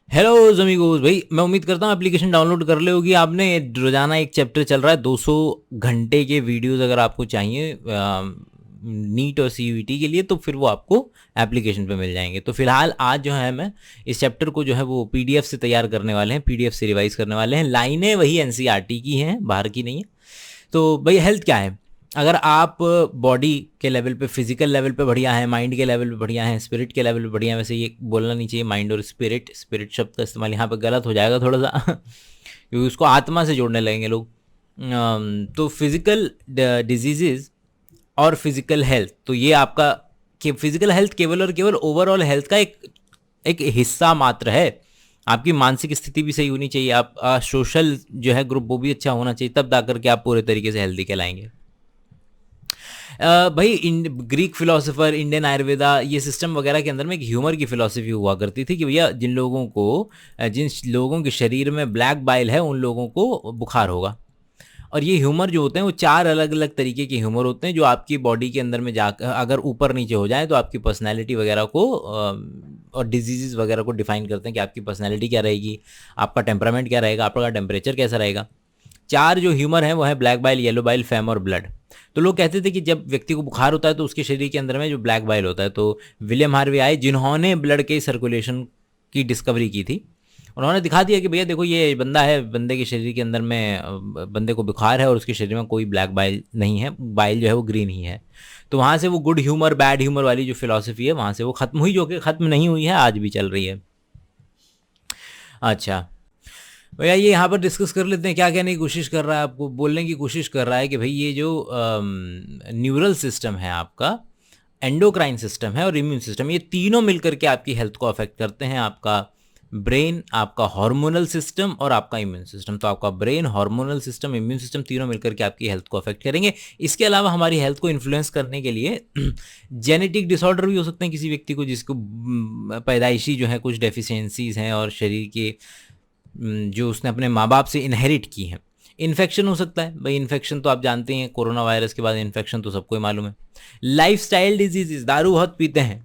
Hello amigos भाई, मैं उम्मीद करता हूँ एप्लीकेशन डाउनलोड कर ले होगी आपने। रोजाना एक चैप्टर चल रहा है, 200 घंटे के वीडियोस अगर आपको चाहिए नीट और सीयूईटी के लिए तो फिर वो आपको एप्लीकेशन पे मिल जाएंगे। तो फिलहाल आज जो है मैं इस चैप्टर को जो है वो पीडीएफ से तैयार करने वाले हैं, पीडीएफ से रिवाइज करने वाले हैं। लाइनें वही एनसीईआरटी की हैं, बाहर की नहीं है। तो भाई हेल्थ क्या है? अगर आप बॉडी के लेवल पे, फिजिकल लेवल पे बढ़िया है, माइंड के लेवल पे बढ़िया है, स्पिरिट के लेवल पे बढ़िया है। वैसे ये बोलना नहीं चाहिए माइंड और स्पिरिट, स्पिरिट शब्द का इस्तेमाल यहाँ पे गलत हो जाएगा थोड़ा सा क्योंकि उसको आत्मा से जोड़ने लगेंगे लोग। तो फिजिकल डिजीजेज और फिजिकल हेल्थ, तो ये आपका कि फिजिकल हेल्थ केवल और केवल ओवरऑल हेल्थ का एक एक हिस्सा मात्र है। आपकी मानसिक स्थिति भी सही होनी चाहिए, आप सोशल जो है ग्रुप वो भी अच्छा होना चाहिए, तब जाकर के आप पूरे तरीके से हेल्दी कहलाएंगे। भाई ग्रीक फिलोसोफर, इंडियन आयुर्वेदा, ये सिस्टम वगैरह के अंदर में एक ह्यूमर की फिलॉसफी हुआ करती थी कि भैया जिन लोगों के शरीर में ब्लैक बाइल है उन लोगों को बुखार होगा। और ये ह्यूमर जो होते हैं वो 4 अलग अलग तरीके के ह्यूमर होते हैं जो आपकी बॉडी के अंदर में जा अगर ऊपर नीचे हो जाए तो आपकी पर्सनैलिटी वगैरह को और डिजीज़ वगैरह को डिफाइन करते हैं कि आपकी पर्सनैलिटी क्या रहेगी, आपका टेम्परामेंट क्या रहेगा, आपका टेम्परेचर कैसा रहेगा। 4 जो ह्यूमर हैं वो है black bile, yellow bile, fam और ब्लड। तो लोग कहते थे कि जब व्यक्ति को बुखार होता है तो उसके शरीर के अंदर में जो ब्लैक बाइल होता है, तो विलियम हार्वे आए जिन्होंने ब्लड के सर्कुलेशन की डिस्कवरी की थी। उन्होंने दिखा दिया कि भैया देखो ये बंदा है, बंदे के शरीर के अंदर में बंदे को बुखार है और उसके शरीर में कोई ब्लैक बाइल नहीं है, बाइल जो है वो ग्रीन ही है। तो वहाँ से वो गुड ह्यूमर बैड ह्यूमर वाली जो फिलॉसफी है वहाँ से वो ख़त्म हुई, जो कि ख़त्म नहीं हुई है, आज भी चल रही है। अच्छा भैया, ये यहाँ पर डिस्कस कर लेते हैं। क्या कहने की कोशिश कर रहा है, आपको बोलने की कोशिश कर रहा है कि भाई ये जो न्यूरल सिस्टम है आपका, एंडोक्राइन सिस्टम है और इम्यून सिस्टम, ये तीनों मिलकर के आपकी हेल्थ को अफेक्ट करते हैं। आपका ब्रेन, आपका हार्मोनल सिस्टम और आपका इम्यून सिस्टम। तो आपका brain, hormonal system, immune system तीनों मिलकर के आपकी हेल्थ को अफेक्ट करेंगे। इसके अलावा हमारी हेल्थ को इन्फ्लुएंस करने के लिए जेनेटिक डिसऑर्डर भी हो सकते हैं किसी व्यक्ति को, जिसको पैदाइशी जो है कुछ डेफिशिएंसीज हैं और शरीर के जो उसने अपने माँ बाप से इनहेरिट की हैं। इन्फेक्शन हो सकता है भाई, इन्फेक्शन तो आप जानते हैं, कोरोना वायरस के बाद इन्फेक्शन तो सबको ही मालूम है। लाइफस्टाइल डिजीजेस, दारू बहुत पीते हैं,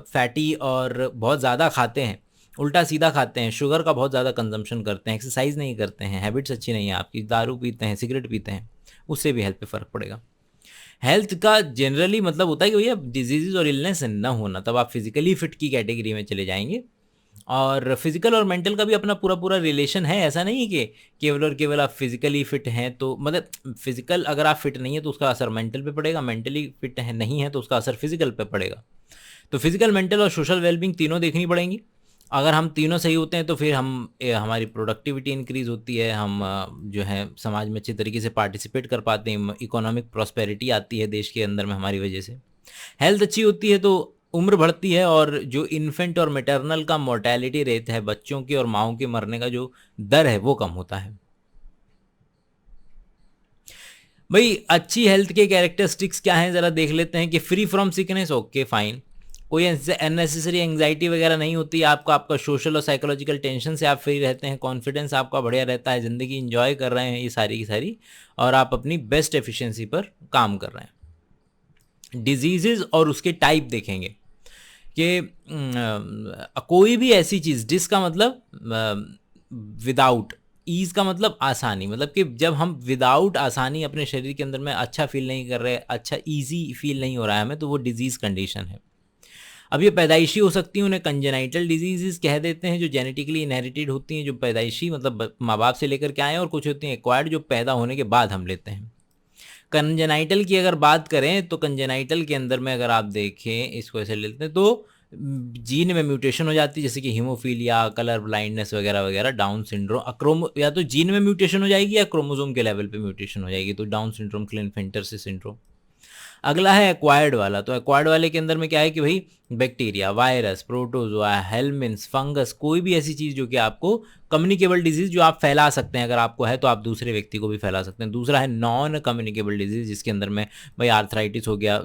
फैटी और बहुत ज़्यादा खाते हैं, उल्टा सीधा खाते हैं, शुगर का बहुत ज़्यादा कंजम्पशन करते हैं, एक्सरसाइज नहीं करते हैं, हैबिट्स अच्छी नहीं है आपकी, दारू पीते हैं, सिगरेट पीते हैं, उससे भी हेल्थ पे फ़र्क पड़ेगा। हेल्थ का जनरली मतलब होता है कि भैया डिजीज़ और इलनेस न होना, तब आप फिजिकली फिट की कैटेगरी में चले जाएंगे। और फिजिकल और मेंटल का भी अपना पूरा पूरा रिलेशन है। ऐसा नहीं है कि केवल और केवल आप फिजिकली फिट हैं तो मतलब फिजिकल अगर आप फिट नहीं है तो उसका असर मेंटल पे पड़ेगा, मेंटली फिट है नहीं है तो उसका असर फिजिकल पे पड़ेगा। तो फिजिकल, मेंटल और सोशल वेलबींग तीनों देखनी पड़ेंगी। अगर हम तीनों सही होते हैं तो फिर हमारी प्रोडक्टिविटी इंक्रीज़ होती है, हम जो है समाज में अच्छे तरीके से पार्टिसिपेट कर पाते हैं, इकोनॉमिक प्रॉस्पेरिटी आती है देश के अंदर में हमारी वजह से। हेल्थ अच्छी होती है तो उम्र बढ़ती है और जो इन्फेंट और मैटरनल का मोर्टेलिटी रेट है, बच्चों की और माओं के मरने का जो दर है वो कम होता है। भाई अच्छी हेल्थ के कैरेक्टरिस्टिक्स क्या हैं ज़रा देख लेते हैं। कि free from sickness, okay fine, कोई अननेसेसरी एंग्जाइटी वगैरह नहीं होती आपका, आपका सोशल और साइकोलॉजिकल टेंशन से आप फ्री रहते हैं, कॉन्फिडेंस आपका बढ़िया रहता है, ज़िंदगी इंजॉय कर रहे हैं ये सारी की सारी, और आप अपनी बेस्ट एफिशिएंसी पर काम कर रहे हैं। डिजीज़ेज और उसके टाइप देखेंगे कि कोई भी ऐसी चीज़, जिसका मतलब विदाउट, ईज़ का मतलब आसानी, मतलब कि जब हम विदाउट आसानी अपने शरीर के अंदर में अच्छा फील नहीं कर रहे, अच्छा ईजी फील नहीं हो रहा है हमें, तो वो डिजीज़ कंडीशन है। अब ये पैदाइशी हो सकती हैं, उन्हें कंजेनाइटल डिजीज़ कह देते हैं, जो जेनेटिकली इनहेरिटेड होती हैं, जो पैदाइशी मतलब माँ बाप से लेकर के आए हैं, और कुछ होती हैं एक्वायर्ड, जो पैदा होने के बाद हम लेते हैं। कंजेनाइटल की अगर बात करें तो कंजेनाइटल के अंदर में अगर आप देखें, इसको ऐसे लेते हैं तो जीन में म्यूटेशन हो जाती है, जैसे कि हीमोफीलिया, कलर ब्लाइंडनेस वगैरह वगैरह, डाउन सिंड्रोम, या तो जीन में म्यूटेशन हो जाएगी या क्रोमोसोम के लेवल पे म्यूटेशन हो जाएगी, तो डाउन सिंड्रोम, क्लिनफेंटर सिंड्रोम। अगला है एक्वायर्ड वाला। तो एक्वायर्ड वाले के अंदर में क्या है कि भाई bacteria, virus, protozoa, helminths, fungus, कोई भी ऐसी चीज़ जो कि आपको कम्युनिकेबल डिजीज़ जो आप फैला सकते हैं, अगर आपको है तो आप दूसरे व्यक्ति को भी फैला सकते हैं। दूसरा है नॉन कम्युनिकेबल डिजीज़, जिसके अंदर में भाई आर्थराइटिस हो गया,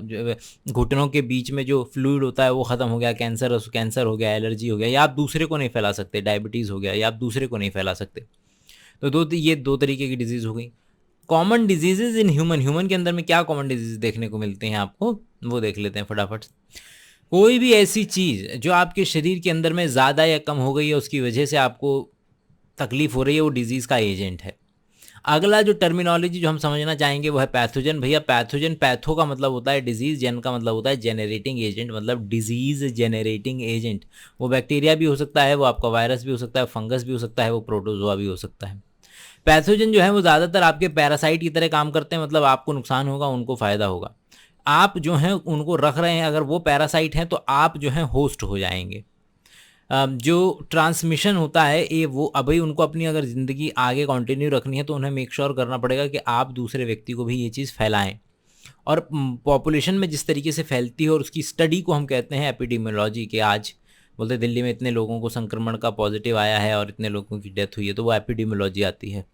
घुटनों के बीच में जो फ्लूइड होता है वो ख़त्म हो गया, कैंसर हो गया, एलर्जी हो गया, या आप दूसरे को नहीं फैला सकते, डायबिटीज़ हो गया, या आप दूसरे को नहीं फैला सकते। तो ये दो तरीके की डिजीज़ हो गई। Common diseases in human, human के अंदर में क्या कॉमन डिजीज देखने को मिलते हैं आपको, वो देख लेते हैं फटाफट। कोई भी ऐसी चीज़ जो आपके शरीर के अंदर में ज़्यादा या कम हो गई है, उसकी वजह से आपको तकलीफ हो रही है, वो डिजीज़ का एजेंट है। अगला जो टर्मिनोलॉजी जो हम समझना चाहेंगे वो है पैथोजन। भैया पैथोजन, पैथो का मतलब होता है डिजीज़, जेन का मतलब होता है जेनरेटिंग एजेंट, मतलब डिजीज़ जेनरेटिंग एजेंट। वो बैक्टीरिया भी हो सकता है, वो आपका वायरस भी हो सकता है, फंगस भी हो सकता है, वो प्रोटोजोआ भी हो सकता है। पैथोजन जो है वो ज़्यादातर आपके पैरासाइट की तरह काम करते हैं, मतलब आपको नुकसान होगा, उनको फ़ायदा होगा। आप जो हैं उनको रख रहे हैं, अगर वो पैरासाइट हैं तो आप जो हैं होस्ट हो जाएंगे। जो ट्रांसमिशन होता है ये वो अभी उनको अपनी अगर ज़िंदगी आगे कंटिन्यू रखनी है तो उन्हें मेक श्योर करना पड़ेगा कि आप दूसरे व्यक्ति को भी ये चीज़ फैलाएं। और पॉपुलेशन में जिस तरीके से फैलती है और उसकी स्टडी को हम कहते हैं एपिडेमियोलॉजी। के आज बोलते दिल्ली में इतने लोगों को संक्रमण का पॉजिटिव आया है और इतने लोगों की डेथ हुई है, तो वो एपिडेमियोलॉजी आती है।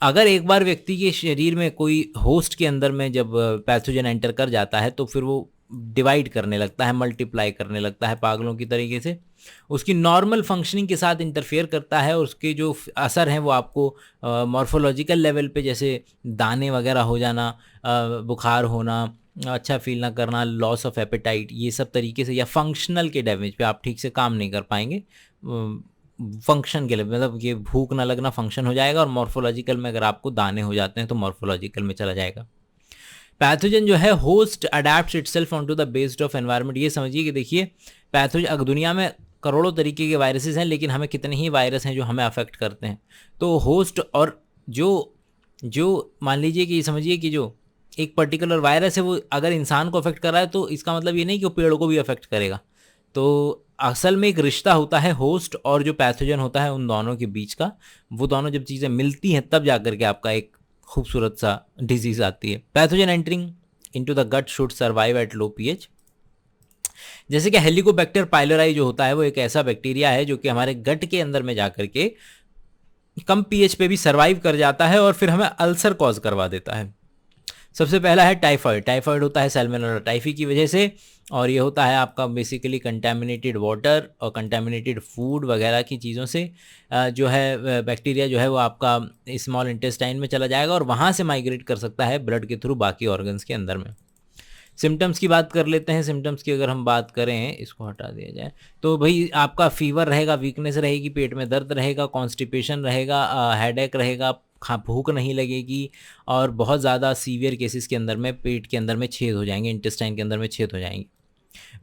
अगर एक बार व्यक्ति के शरीर में कोई होस्ट के अंदर में जब पैथोजन एंटर कर जाता है तो फिर वो डिवाइड करने लगता है, मल्टीप्लाई करने लगता है पागलों की तरीके से, उसकी नॉर्मल फंक्शनिंग के साथ इंटरफेयर करता है और उसके जो असर हैं वो आपको मॉर्फोलॉजिकल लेवल पे, जैसे दाने वगैरह हो जाना, बुखार होना, अच्छा फील ना करना, लॉस ऑफ एपेटाइट, ये सब तरीके से, या फंक्शनल के डैमेज पे आप ठीक से काम नहीं कर पाएंगे। फंक्शन के लिए मतलब ये भूख ना लगना फंक्शन हो जाएगा, और मॉर्फोलॉजिकल में अगर आपको दाने हो जाते हैं तो मॉर्फोलॉजिकल में चला जाएगा। पैथोजन जो है host adapts itself on to the based of environment. ये समझिए कि देखिए पैथोजन, अगर दुनिया में करोड़ों तरीके के वायरसेस हैं लेकिन हमें कितने ही वायरस हैं जो हमें अफेक्ट करते हैं। तो होस्ट और जो जो मान लीजिए कि समझिए कि जो एक पर्टिकुलर वायरस है वो अगर इंसान को अफेक्ट कर रहा है तो इसका मतलब ये नहीं कि वो पेड़ को भी अफेक्ट करेगा। तो असल में एक रिश्ता होता है होस्ट और जो पैथोजन होता है उन दोनों के बीच का। वो दोनों जब चीज़ें मिलती हैं तब जाकर के आपका एक खूबसूरत सा डिजीज आती है। Pathogen entering into the gut should survive at low pH. जैसे कि हेलिकोबैक्टर पाइलोराई जो होता है वो एक ऐसा बैक्टीरिया है जो कि हमारे गट के अंदर में जाकर के कम पीएच पे भी सर्वाइव कर जाता है और फिर हमें अल्सर कॉज करवा देता है। सबसे पहला है टाइफाइड। टाइफाइड होता है सैल्मोनेला टाइफी की वजह से, और ये होता है आपका बेसिकली कंटेमिनेटेड वाटर और कंटेमिनेटेड फूड वगैरह की चीज़ों से जो है बैक्टीरिया जो है वो आपका स्मॉल इंटेस्टाइन में चला जाएगा और वहाँ से माइग्रेट कर सकता है ब्लड के थ्रू बाकी ऑर्गन्स के अंदर में। सिम्टम्स की बात कर लेते हैं। सिम्टम्स की अगर हम बात करें, इसको हटा दिया जाए, तो भाई आपका फीवर रहेगा, वीकनेस रहेगी, पेट में दर्द रहेगा, कॉन्स्टिपेशन रहेगा, हेडेक रहेगा, भूख नहीं लगेगी, और बहुत ज़्यादा सीवियर केसेस के अंदर में पेट के अंदर में छेद हो जाएंगे, इंटेस्टाइन के अंदर में छेद हो जाएंगे।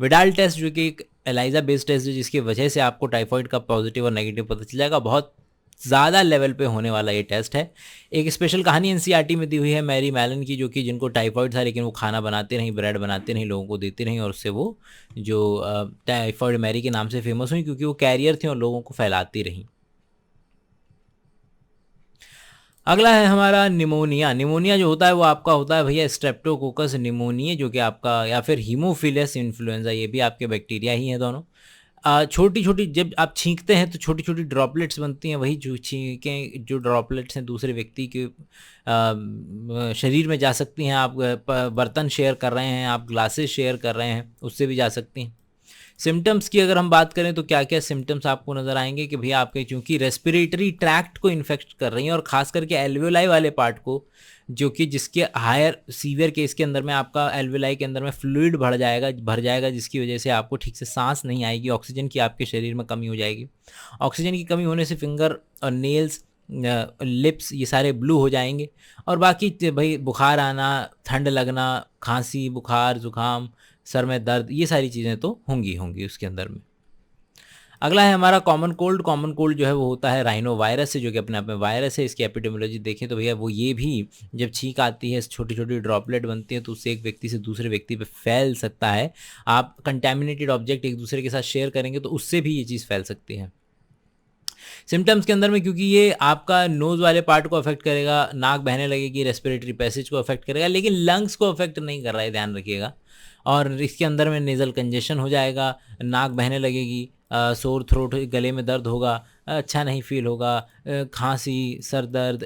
विडाल टेस्ट जो कि एक एलाइजा बेस्ड टेस्ट है जिसकी वजह से आपको टाइफाइड का पॉजिटिव और नेगेटिव पता चल जाएगा। बहुत ज़्यादा लेवल पे होने वाला ये टेस्ट है। एक स्पेशल कहानी एनसीईआरटी में दी हुई है मैरी मैलन की, जो कि जिनको टाइफाइड था लेकिन वो खाना बनाते नहीं, ब्रेड बनाते नहीं, लोगों को देती नहीं, और उससे वो जो टाइफाइड मैरी के नाम से फेमस हुई क्योंकि वो कैरियर थी और लोगों को फैलाती रहीं। अगला है हमारा निमोनिया। निमोनिया जो होता है वो आपका होता है भैया स्ट्रेप्टोकोकस निमोनिया, जो कि आपका, या फिर हीमोफिलस इन्फ्लुएंजा, ये भी आपके बैक्टीरिया ही हैं दोनों। छोटी छोटी जब आप छींकते हैं तो छोटी छोटी ड्रॉपलेट्स बनती हैं, वही जो छींकें जो ड्रॉपलेट्स हैं दूसरे व्यक्ति के शरीर में जा सकती हैं। आप बर्तन शेयर कर रहे हैं, आप ग्लासेस शेयर कर रहे हैं, उससे भी जा सकती हैं। सिम्टम्स की अगर हम बात करें तो क्या क्या सिम्टम्स आपको नज़र आएंगे कि भैया आपके चूंकि रेस्पिरेटरी ट्रैक्ट को इन्फेक्ट कर रही हैं और ख़ास करके एल्वेलाई वाले पार्ट को, जो कि जिसके हायर सीवियर केस के अंदर में आपका एल्वेलाई के अंदर में फ्लूइड भर जाएगा जिसकी वजह से आपको ठीक से सांस नहीं आएगी, ऑक्सीजन की आपके शरीर में कमी हो जाएगी। ऑक्सीजन की कमी होने से फिंगर और नेल्स, लिप्स, ये सारे ब्लू हो जाएंगे। और बाकी भाई बुखार आना, ठंड लगना, खांसी, बुखार, जुकाम, सर में दर्द, ये सारी चीज़ें तो होंगी उसके अंदर में। अगला है हमारा कॉमन कोल्ड। कॉमन कोल्ड जो है वो होता है राइनो वायरस से, जो कि अपने आप में वायरस है। इसकी एपिडेमियोलॉजी देखें तो भैया वो ये भी जब छींक आती है, छोटी छोटी ड्रॉपलेट बनती है, तो उससे एक व्यक्ति से दूसरे व्यक्ति पे फैल सकता है। आप कंटेमिनेटेड ऑब्जेक्ट एक दूसरे के साथ शेयर करेंगे तो उससे भी ये चीज़ फैल सकती है। सिम्टम्स के अंदर में क्योंकि ये आपका नोज़ वाले पार्ट को अफेक्ट करेगा, नाक बहने लगेगी, रेस्पिरेटरी पैसेज को अफेक्ट करेगा, लेकिन लंग्स को अफेक्ट नहीं कर रहा है, ध्यान रखिएगा। और इसके अंदर में नेज़ल कंजेशन हो जाएगा, नाक बहने लगेगी, सोर थ्रोट, गले में दर्द होगा, अच्छा नहीं फील होगा, खांसी, सर दर्द,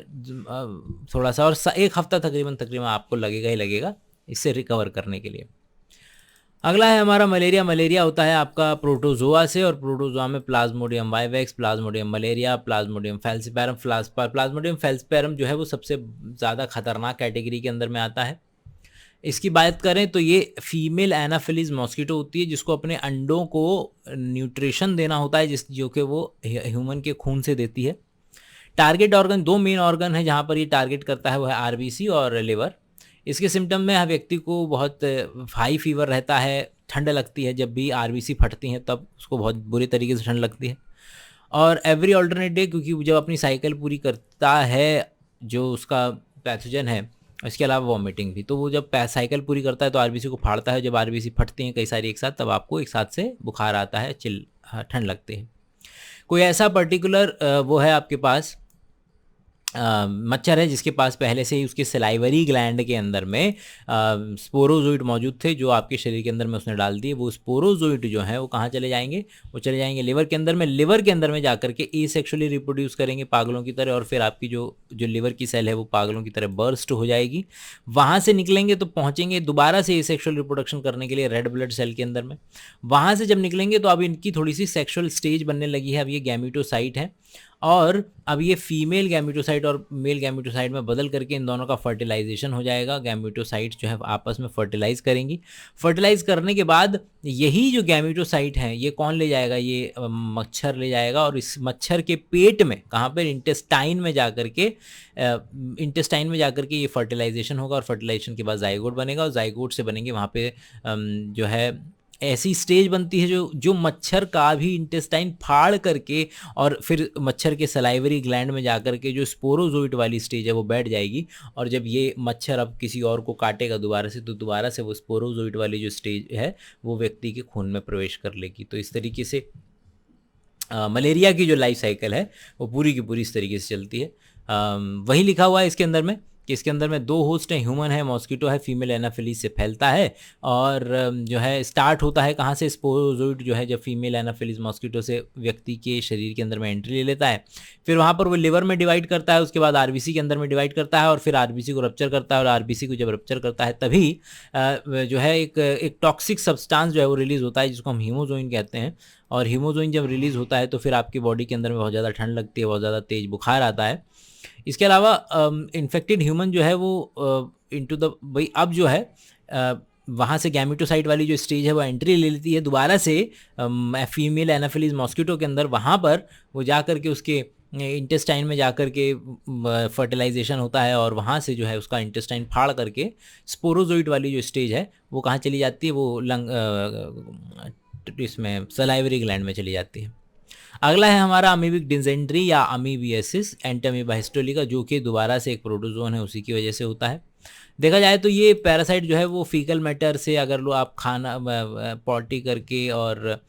थोड़ा सा, और एक हफ्ता तकरीबन आपको लगेगा ही लगेगा इससे रिकवर करने के लिए। अगला है हमारा मलेरिया। मलेरिया होता है आपका प्रोटोजोआ से, और प्रोटोजोआ में plasmodium vivax, plasmodium malaria, plasmodium falciparum, plasmodium falciparum जो है वो सबसे ज़्यादा खतरनाक कैटेगरी के अंदर में आता है। इसकी बात करें तो ये फीमेल एनाफिलीज मॉस्किटो होती है, जिसको अपने अंडों को न्यूट्रिशन देना होता है, जिस जो कि वो ह्यूमन के खून से देती है। टारगेट ऑर्गन, दो मेन ऑर्गन है जहाँ पर ये टारगेट करता है, वो है आरबीसी और लिवर। इसके सिम्टम में हर व्यक्ति को बहुत हाई फीवर रहता है, ठंड लगती है, जब भी आरबीसी फटती हैं तब उसको बहुत बुरी तरीके से ठंड लगती है। और एवरी ऑल्टरनेट डे, क्योंकि जब अपनी साइकिल पूरी करता है जो उसका पैथोजन है, इसके अलावा वॉमिटिंग भी, तो वो जब साइकिल पूरी करता है तो आरबीसी को फाड़ता है। जब आरबीसी फटती हैं कई सारी एक साथ, तब आपको एक साथ से बुखार आता है, ठंड लगती है। कोई ऐसा पर्टिकुलर वो है आपके पास मच्छर है जिसके पास पहले से ही उसके सलाइवरी ग्लैंड के अंदर में स्पोरोजोइड मौजूद थे, जो आपके शरीर के अंदर में उसने डाल दिए। वो स्पोरोजोइड जो है वो कहाँ चले जाएंगे? वो चले जाएंगे लिवर के अंदर में। लिवर के अंदर में जाकर के एसेक्सुअली रिप्रोड्यूस करेंगे पागलों की तरह, और फिर आपकी जो लिवर की सेल है वो पागलों की तरह बर्स्ट हो जाएगी। वहाँ से निकलेंगे तो पहुँचेंगे दोबारा से एसेक्सुअल रिप्रोडक्शन करने के लिए रेड ब्लड सेल के अंदर में। वहाँ से जब निकलेंगे तो अब इनकी थोड़ी सी सेक्सुअल स्टेज बनने लगी है। अब ये गैमेटोसाइट है, और अब ये फीमेल गैमेटोसाइट और मेल गैमेटोसाइट में बदल करके इन दोनों का फर्टिलाइजेशन हो जाएगा। गैमेटोसाइट्स जो है आपस में फर्टिलाइज करेंगी। फर्टिलाइज करने के बाद यही जो गैमेटोसाइट हैं ये कौन ले जाएगा? ये मच्छर ले जाएगा, और इस मच्छर के पेट में, कहाँ पर? इंटेस्टाइन में जाकर के ये फर्टिलाइजेशन होगा, और फर्टिलाइजेशन के बाद जाइगोट बनेगा, और जाइगोट से बनेंगे वहाँ पे जो है ऐसी स्टेज बनती है जो मच्छर का भी इंटेस्टाइन फाड़ करके, और फिर मच्छर के सलाइवरी ग्लैंड में जाकर के जो स्पोरोजोइट वाली स्टेज है वो बैठ जाएगी। और जब ये मच्छर अब किसी और को काटेगा दोबारा से, तो दोबारा से वो स्पोरोजोइट वाली जो स्टेज है वो व्यक्ति के खून में प्रवेश कर लेगी। तो इस तरीके से मलेरिया की जो लाइफ साइकिल है वो पूरी की पूरी इस तरीके से चलती है। वही लिखा हुआ है इसके अंदर में कि इसके अंदर में दो होस्ट हैं, ह्यूमन है, मॉस्किटो है, फीमेल एनाफिलीज से फैलता है। और जो है स्टार्ट होता है कहाँ से? स्पोरोजोइड जो है जब फीमेल एनाफिलीज मॉस्किटो से व्यक्ति के शरीर के अंदर में एंट्री ले लेता है, फिर वहाँ पर वो लिवर में डिवाइड करता है, उसके बाद आरबीसी के अंदर में डिवाइड करता है, और फिर आरबीसी को रप्चर करता है। और आरबीसी को जब रप्चर करता है तभी जो है एक टॉक्सिक सब्सटेंस जो है वो रिलीज़ होता है, जिसको हम हीमोजोइन कहते हैं। और हीमोजोइन जब रिलीज़ होता है तो फिर आपकी बॉडी के अंदर में बहुत ज़्यादा ठंड लगती है, बहुत ज़्यादा तेज़ बुखार आता है। इसके अलावा इन्फेक्टेड ह्यूमन जो है वो इनटू द भाई अब जो है वहाँ से गैमेटोसाइट वाली जो स्टेज है वो एंट्री ले लेती है दोबारा से फीमेल एनाफिलीज मॉस्किटो के अंदर। वहाँ पर वो जा कर के उसके इंटेस्टाइन में जाकर के फर्टिलाइजेशन होता है, और वहाँ से जो है उसका इंटेस्टाइन फाड़ करके स्पोरोजोइट वाली जो स्टेज है वो कहाँ चली जाती है? वो इसमें सलाइवरी ग्लैंड में चली जाती है। अगला है हमारा अमीबिक डिसेंट्री या अमीबियासिस एंटामीबा हिस्टोलिका, जो कि दोबारा से एक प्रोटोजोन है, उसी की वजह से होता है। देखा जाए तो ये पैरासाइट जो है वो फीकल मैटर से, अगर लो आप खाना पॉटी करके और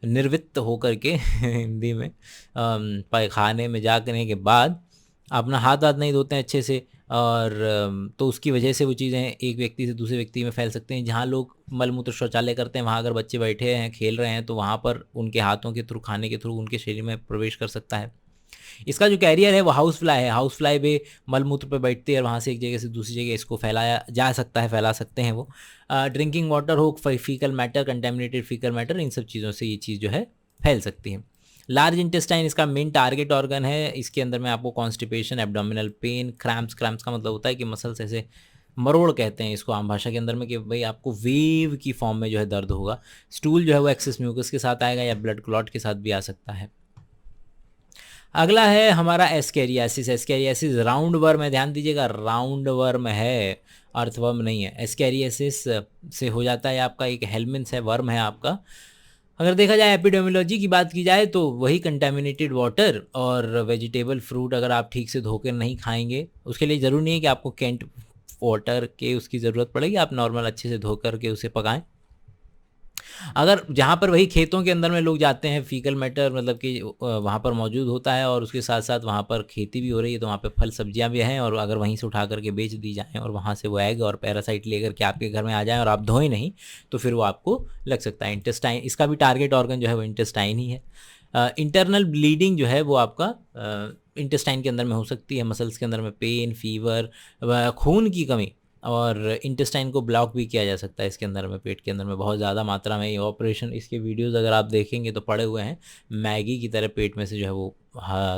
निर्वित्त हो करके हिंदी में पायखाने में जाने के बाद अपना हाथ नहीं धोते हैं अच्छे से, और तो उसकी वजह से वो चीज़ें एक व्यक्ति से दूसरे व्यक्ति में फैल सकते हैं। जहाँ लोग मलमूत्र शौचालय करते हैं वहाँ अगर बच्चे बैठे हैं खेल रहे हैं तो वहाँ पर उनके हाथों के थ्रू, खाने के थ्रू उनके शरीर में प्रवेश कर सकता है। इसका जो कैरियर है वो हाउस फ्लाई है। हाउस फ्लाई पे मलमूत्र पे बैठते हैं और वहाँ से एक जगह से दूसरी जगह इसको फैलाया जा सकता है, फैला सकते हैं वो। ड्रिंकिंग वाटर हो, faecal matter, contaminated faecal matter, इन सब चीज़ों से ये चीज़ जो है फैल सकती है। लार्ज इंटेस्टाइन इसका मेन टारगेट ऑर्गन है। इसके अंदर में आपको कॉन्स्टिपेशन, एब्डोमिनल पेन, क्रैम्प्स का मतलब होता है कि मसल्स ऐसे मरोड़ कहते हैं इसको आम भाषा के अंदर में, कि भाई आपको वेव की फॉर्म में जो है दर्द होगा। स्टूल जो है वो एक्सेस म्यूकस के साथ आएगा या ब्लड क्लॉट के साथ भी आ सकता है। अगला है हमारा एस्केरियासिस। एस्केरियासिस राउंड वर्म है, ध्यान दीजिएगा, राउंड वर्म है, अर्थवर्म नहीं है। एस्केरियासिस से हो जाता है आपका, एक हेलमिन्स है, वर्म है आपका। अगर देखा जाए एपिडेमियोलॉजी की बात की जाए तो वही कंटेमिनेटेड वाटर और वेजिटेबल फ्रूट अगर आप ठीक से धोकर नहीं खाएंगे, उसके लिए ज़रूरी नहीं है कि आपको कैंट वाटर के उसकी ज़रूरत पड़ेगी, आप नॉर्मल अच्छे से धोकर के उसे पकाएं। अगर जहाँ पर वही खेतों के अंदर में लोग जाते हैं, फीकल मैटर मतलब कि वहाँ पर मौजूद होता है और उसके साथ साथ वहाँ पर खेती भी हो रही है, तो वहाँ पे फल सब्जियाँ भी हैं, और अगर वहीं से उठा करके बेच दी जाएँ और वहाँ से वो एग और पैरासाइट लेकर के आपके घर में आ जाएँ और आप धोएं नहीं, तो फिर वो आपको लग सकता है। इंटेस्टाइन इसका भी टारगेट ऑर्गन जो है वो इंटेस्टाइन ही है। इंटरनल ब्लीडिंग जो है वो आपका इंटेस्टाइन के अंदर में हो सकती है, मसल्स के अंदर में पेन, फीवर, खून की कमी, और इंटेस्टाइन को ब्लॉक भी किया जा सकता है इसके अंदर में, पेट के अंदर में बहुत ज़्यादा मात्रा में। ये ऑपरेशन, इसके वीडियोस अगर आप देखेंगे तो पड़े हुए हैं, मैगी की तरह पेट में से जो है वो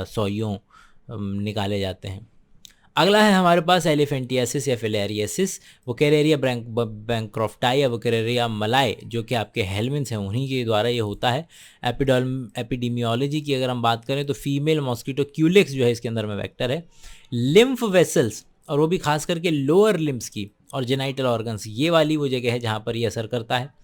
सोइयों निकाले जाते हैं। अगला है हमारे पास एलिफेंटियासिस या फिलेरियासिस, वोकेरेरिया बैंक्रॉफ्टाई या वोकेरेरिया मलाय, जो कि आपके हेलमिन्स हैं उन्हीं के द्वारा ये होता है। एपिडेमियोलॉजी की अगर हम बात करें तो फीमेल मॉस्किटो क्यूलेक्स जो है इसके अंदर में वेक्टर है। लिम्फ वेसल्स, और वो भी खास करके लोअर लिम्स की और जेनाइटल ऑर्गन्स, ये वाली वो जगह है जहाँ पर ये असर करता है।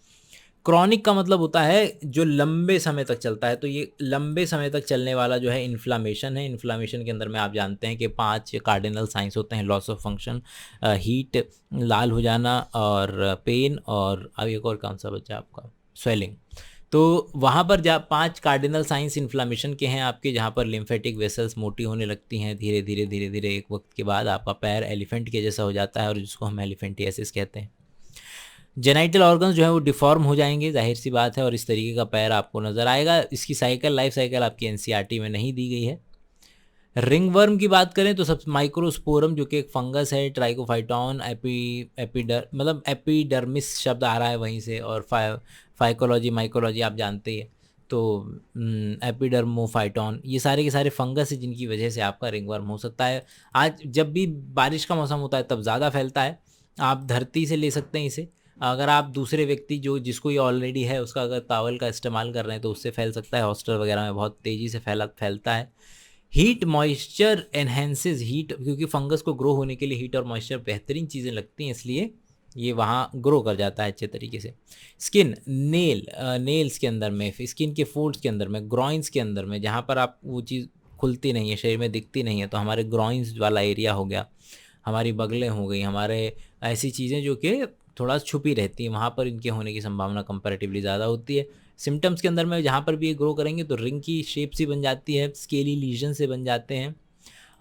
क्रॉनिक का मतलब होता है जो लंबे समय तक चलता है, तो ये लंबे समय तक चलने वाला जो है इन्फ्लामेशन है। इन्फ्लामेशन के अंदर में आप जानते हैं कि 5 कार्डिनल साइंस होते हैं, लॉस ऑफ फंक्शन, हीट, लाल हो जाना, और पेन, और अब एक और कौन सा बचा आपका, स्वेलिंग। तो वहाँ पर जहाँ 5 कार्डिनल साइंस इन्फ्लामेशन के हैं आपके, जहाँ पर लिम्फेटिक वेसल्स मोटी होने लगती हैं धीरे धीरे धीरे धीरे, एक वक्त के बाद आपका पैर एलिफेंट के जैसा हो जाता है और जिसको हम एलिफेंटियासिस कहते हैं। जेनाइटल ऑर्गन्स जो है वो डिफॉर्म हो जाएंगे, जाहिर सी बात है, और इस तरीके का पैर आपको नज़र आएगा। इसकी लाइफ साइकिल आपकी एनसीईआरटी में नहीं दी गई है। रिंगवर्म की बात करें तो सब माइक्रोस्पोरम, जो कि एक फंगस है, ट्राइकोफाइटॉन, एपिडर्मिस शब्द आ रहा है वहीं से, और फाइकोलॉजी माइकोलॉजी आप जानते ही हैं। तो एपिडर्मोफाइटॉन, ये सारे के सारे फंगस है जिनकी वजह से आपका रिंगवर्म हो सकता है। आज जब भी बारिश का मौसम होता है तब ज़्यादा फैलता है। आप धरती से ले सकते हैं इसे, अगर आप दूसरे व्यक्ति जिसको ये ऑलरेडी है उसका अगर टॉवल का इस्तेमाल कर रहे हैं तो उससे फैल सकता है। हॉस्टल वगैरह में बहुत तेज़ी से फैलता है। हीट मॉइस्चर एनहेंसेस हीट, क्योंकि फंगस को ग्रो होने के लिए हीट और मॉइस्चर बेहतरीन चीज़ें लगती हैं, इसलिए ये वहाँ ग्रो कर जाता है अच्छे तरीके से। स्किन, नेल्स के अंदर में, स्किन के फोल्ड्स के अंदर में, ग्रॉइंस के अंदर में, जहाँ पर आप वो चीज़ खुलती नहीं है, शरीर में दिखती नहीं है, तो हमारे ग्रॉइंस वाला एरिया हो गया, हमारी बगलें हो गई, हमारे ऐसी चीज़ें जो कि थोड़ा छुपी रहती हैं, वहाँ पर इनके होने की संभावना कंपैरेटिवली ज़्यादा होती है। सिम्टम्स के अंदर में जहाँ पर भी ये ग्रो करेंगे तो रिंग की शेप सी बन जाती है, स्केली लीजन से बन जाते हैं,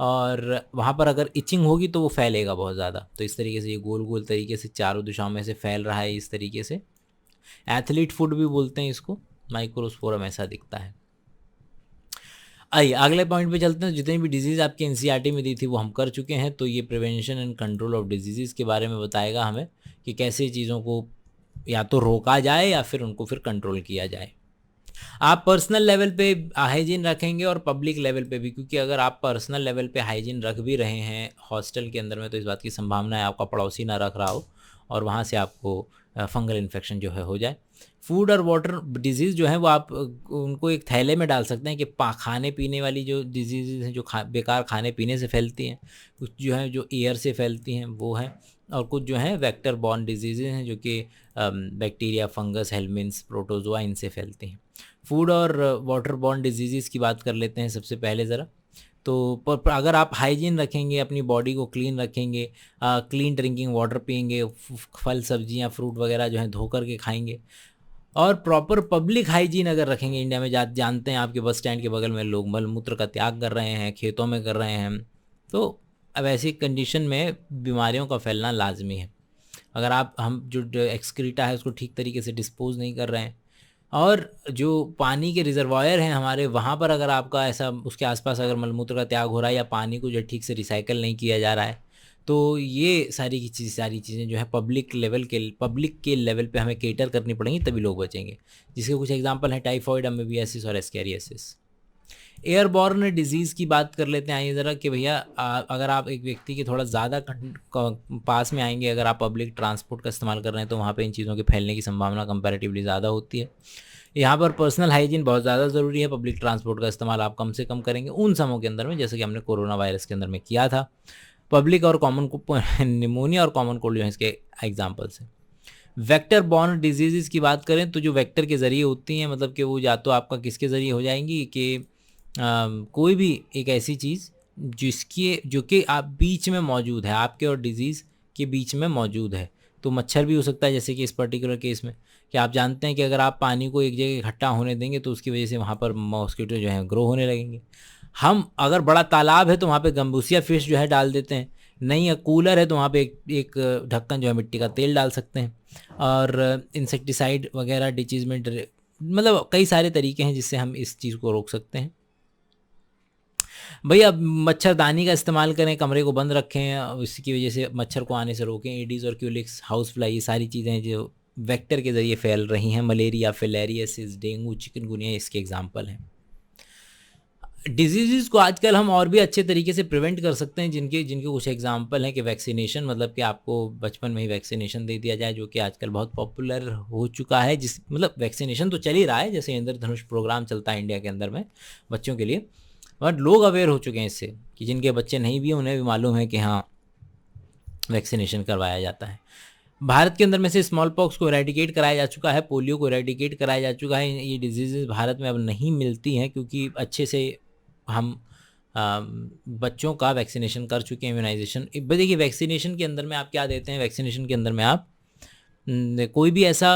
और वहाँ पर अगर इचिंग होगी तो वो फैलेगा बहुत ज़्यादा। तो इस तरीके से ये गोल गोल तरीके से चारों दिशाओं में से फैल रहा है इस तरीके से। एथलीट फुट भी बोलते हैं इसको, माइक्रोस्पोरम ऐसा दिखता है। आइए अगले पॉइंट पे चलते हैं। जितनी भी डिजीज़ आपकी एनसीईआरटी में दी थी वो हम कर चुके हैं, तो ये prevention and control of disease के बारे में बताएगा हमें कि कैसे चीज़ों को या तो रोका जाए या फिर उनको फिर कंट्रोल किया जाए। आप पर्सनल लेवल पे हाइजीन रखेंगे और पब्लिक लेवल पे भी, क्योंकि अगर आप पर्सनल लेवल पे हाइजीन रख भी रहे हैं हॉस्टल के अंदर में तो इस बात की संभावना है आपका पड़ोसी ना रख रहा हो और वहाँ से आपको फंगल इन्फेक्शन जो है हो जाए। फूड और वाटर डिजीज़ जो है वो आप उनको एक थैले में डाल सकते हैं कि खाने पीने वाली जो डिजीज़ हैं जो बेकार खाने पीने से फैलती हैं, कुछ जो है जो एयर से फैलती हैं वो हैं, और कुछ जो हैं वेक्टर बॉर्न डिजीज़ हैं जो कि बैक्टीरिया, फंगस, हेलमिन्स, प्रोटोजोआ इनसे फैलती हैं। फूड और वाटर बॉर्न डिजीज़ की बात कर लेते हैं सबसे पहले ज़रा। तो पर अगर आप हाइजीन रखेंगे, अपनी बॉडी को क्लीन रखेंगे, क्लीन ड्रिंकिंग वाटर पिएंगे, फल सब्जियां फ्रूट वगैरह जो है धो कर के खाएंगे, और प्रॉपर पब्लिक हाइजीन अगर रखेंगे, इंडिया में जानते हैं आपके बस स्टैंड के बगल में लोग मल मूत्र का त्याग कर रहे हैं, खेतों में कर रहे हैं, तो अब ऐसी कंडीशन में बीमारियों का फैलना लाजमी है। अगर हम जो एक्सक्रीटा है उसको ठीक तरीके से डिस्पोज नहीं कर रहे हैं, और जो पानी के रिजर्वायर हैं हमारे, वहाँ पर अगर आपका ऐसा उसके आसपास अगर मलमूत्र का त्याग हो रहा है या पानी को जो ठीक से रिसाइकल नहीं किया जा रहा है, तो ये सारी चीज़ें जो है पब्लिक के लेवल पे हमें केटर करनी पड़ेंगी, तभी लोग बचेंगे। जिसके कुछ एग्जांपल हैं टाइफॉइड, अमीबियासिस और एस्कैरियासिस। एयरबॉर्न डिजीज़ की बात कर लेते हैं। आइए ज़रा कि भैया अगर आप एक व्यक्ति के थोड़ा ज़्यादा पास में आएंगे, अगर आप पब्लिक ट्रांसपोर्ट का इस्तेमाल कर रहे हैं तो वहाँ पे इन चीज़ों के फैलने की संभावना कंपैरेटिवली ज़्यादा होती है। यहाँ पर पर्सनल हाइजीन बहुत ज़्यादा ज़रूरी है। पब्लिक ट्रांसपोर्ट का इस्तेमाल आप कम से कम करेंगे उन समयों के अंदर में जैसे कि हमने कोरोना वायरस के अंदर में किया था। पब्लिक और कॉमन को निमोनिया और कॉमन कोल्ड जो है इसके एग्जाम्पल्स हैं। वेक्टर बॉर्न डिजीज़ की बात करें तो जो वेक्टर के ज़रिए होती हैं, मतलब कि वो या तो आपका किसके ज़रिए हो जाएंगी कि कोई भी एक ऐसी चीज़ जो कि आप बीच में मौजूद है, आपके और डिज़ीज़ के बीच में मौजूद है। तो मच्छर भी हो सकता है, जैसे कि इस पर्टिकुलर केस में कि आप जानते हैं कि अगर आप पानी को एक जगह इकट्ठा होने देंगे तो उसकी वजह से वहाँ पर मॉस्किटो जो है ग्रो होने लगेंगे। हम अगर बड़ा तालाब है तो वहाँ पे गम्बूसिया फिश जो है डाल देते हैं, नहीं है कूलर है तो वहाँ पे एक ढक्कन जो है मिट्टी का तेल डाल सकते हैं, और इंसेक्टिसाइड वगैरह डिचीज़मेंट, मतलब कई सारे तरीके हैं जिससे हम इस चीज़ को रोक सकते हैं। भैया मच्छरदानी का इस्तेमाल करें, कमरे को बंद रखें, इसकी वजह से मच्छर को आने से रोकें। एडीज़ और क्यूलिक्स, हाउस फ्लाई, ये सारी चीज़ें जो वेक्टर के ज़रिए फैल रही हैं। मलेरिया, फिलेरियासिस, डेंगू, चिकनगुनिया इसके एग्जाम्पल हैं। डिजीज़ को आजकल हम और भी अच्छे तरीके से प्रिवेंट कर सकते हैं, जिनके जिनके कुछ एग्जांपल हैं कि वैक्सीनेशन, मतलब कि आपको बचपन में ही वैक्सीनेशन दे दिया जाए, जो कि आजकल बहुत पॉपुलर हो चुका है। जिस मतलब वैक्सीनेशन तो चल ही रहा है, जैसे इंद्रधनुष प्रोग्राम चलता है इंडिया के अंदर में बच्चों के लिए, बट लोग अवेयर हो चुके हैं इससे कि जिनके बच्चे नहीं भी हैं उन्हें भी मालूम है कि हाँ, वैक्सीनेशन करवाया जाता है। भारत के अंदर में से स्मॉल पॉक्स को इरेडिकेट कराया जा चुका है, पोलियो को इरेडिकेट कराया जा चुका है। ये डिजीज़ भारत में अब नहीं मिलती हैं, क्योंकि अच्छे से हम बच्चों का वैक्सीनेशन कर चुके हैं, इम्यूनाइजेशन। देखिए वैक्सीनेशन के अंदर में आप क्या देते हैं, वैक्सीनेशन के अंदर में आप कोई भी ऐसा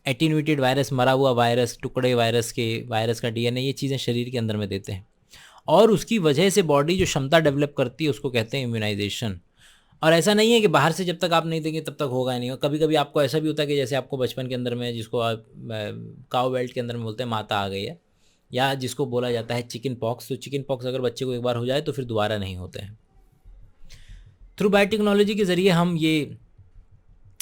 एटीन्यूएटेड वायरस, मरा हुआ वायरस, टुकड़े वायरस का डीएनए, ये चीज़ें शरीर के अंदर में देते हैं, और उसकी वजह से बॉडी जो क्षमता डेवलप करती है उसको कहते हैं इम्यूनाइजेशन। और ऐसा नहीं है कि बाहर से जब तक आप नहीं देंगे तब तक होगा नहीं। कभी कभी आपको ऐसा भी होता है कि जैसे आपको बचपन के अंदर में, जिसको आप काउ बेल्ट के अंदर में बोलते हैं माता आ गई है, या जिसको बोला जाता है चिकन पॉक्स, तो चिकन पॉक्स अगर बच्चे को एक बार हो जाए तो फिर दोबारा नहीं होते हैं। थ्रू बायोटेक्नोलॉजी के ज़रिए हम ये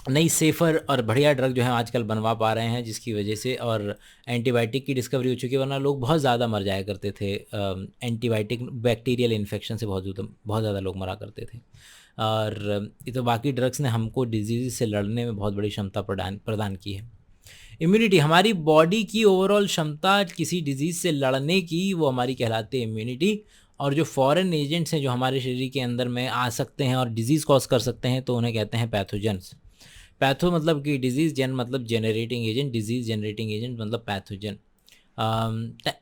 नई सेफ़र और बढ़िया ड्रग जो है आजकल बनवा पा रहे हैं, जिसकी वजह से, और एंटीबायोटिक की डिस्कवरी हो चुकी है, वरना लोग बहुत ज़्यादा मर जाया करते थे। एंटीबायोटिक बैक्टीरियल इन्फेक्शन से बहुत ज़्यादा लोग मरा करते थे। और ये तो बाकी ड्रग्स ने हमको डिजीज़ से लड़ने में बहुत बड़ी क्षमता प्रदान की है। इम्यूनिटी, हमारी बॉडी की ओवरऑल क्षमता किसी डिजीज़ से लड़ने की, वो हमारी कहलाती है इम्यूनिटी। और जो फॉरेन एजेंट्स हैं जो हमारे शरीर के अंदर में आ सकते हैं और डिजीज़ कॉज कर सकते हैं, तो उन्हें कहते हैं पैथोजेंस। पैथो मतलब कि डिजीज़, जेन मतलब generating agent, disease generating agent मतलब पैथोजन।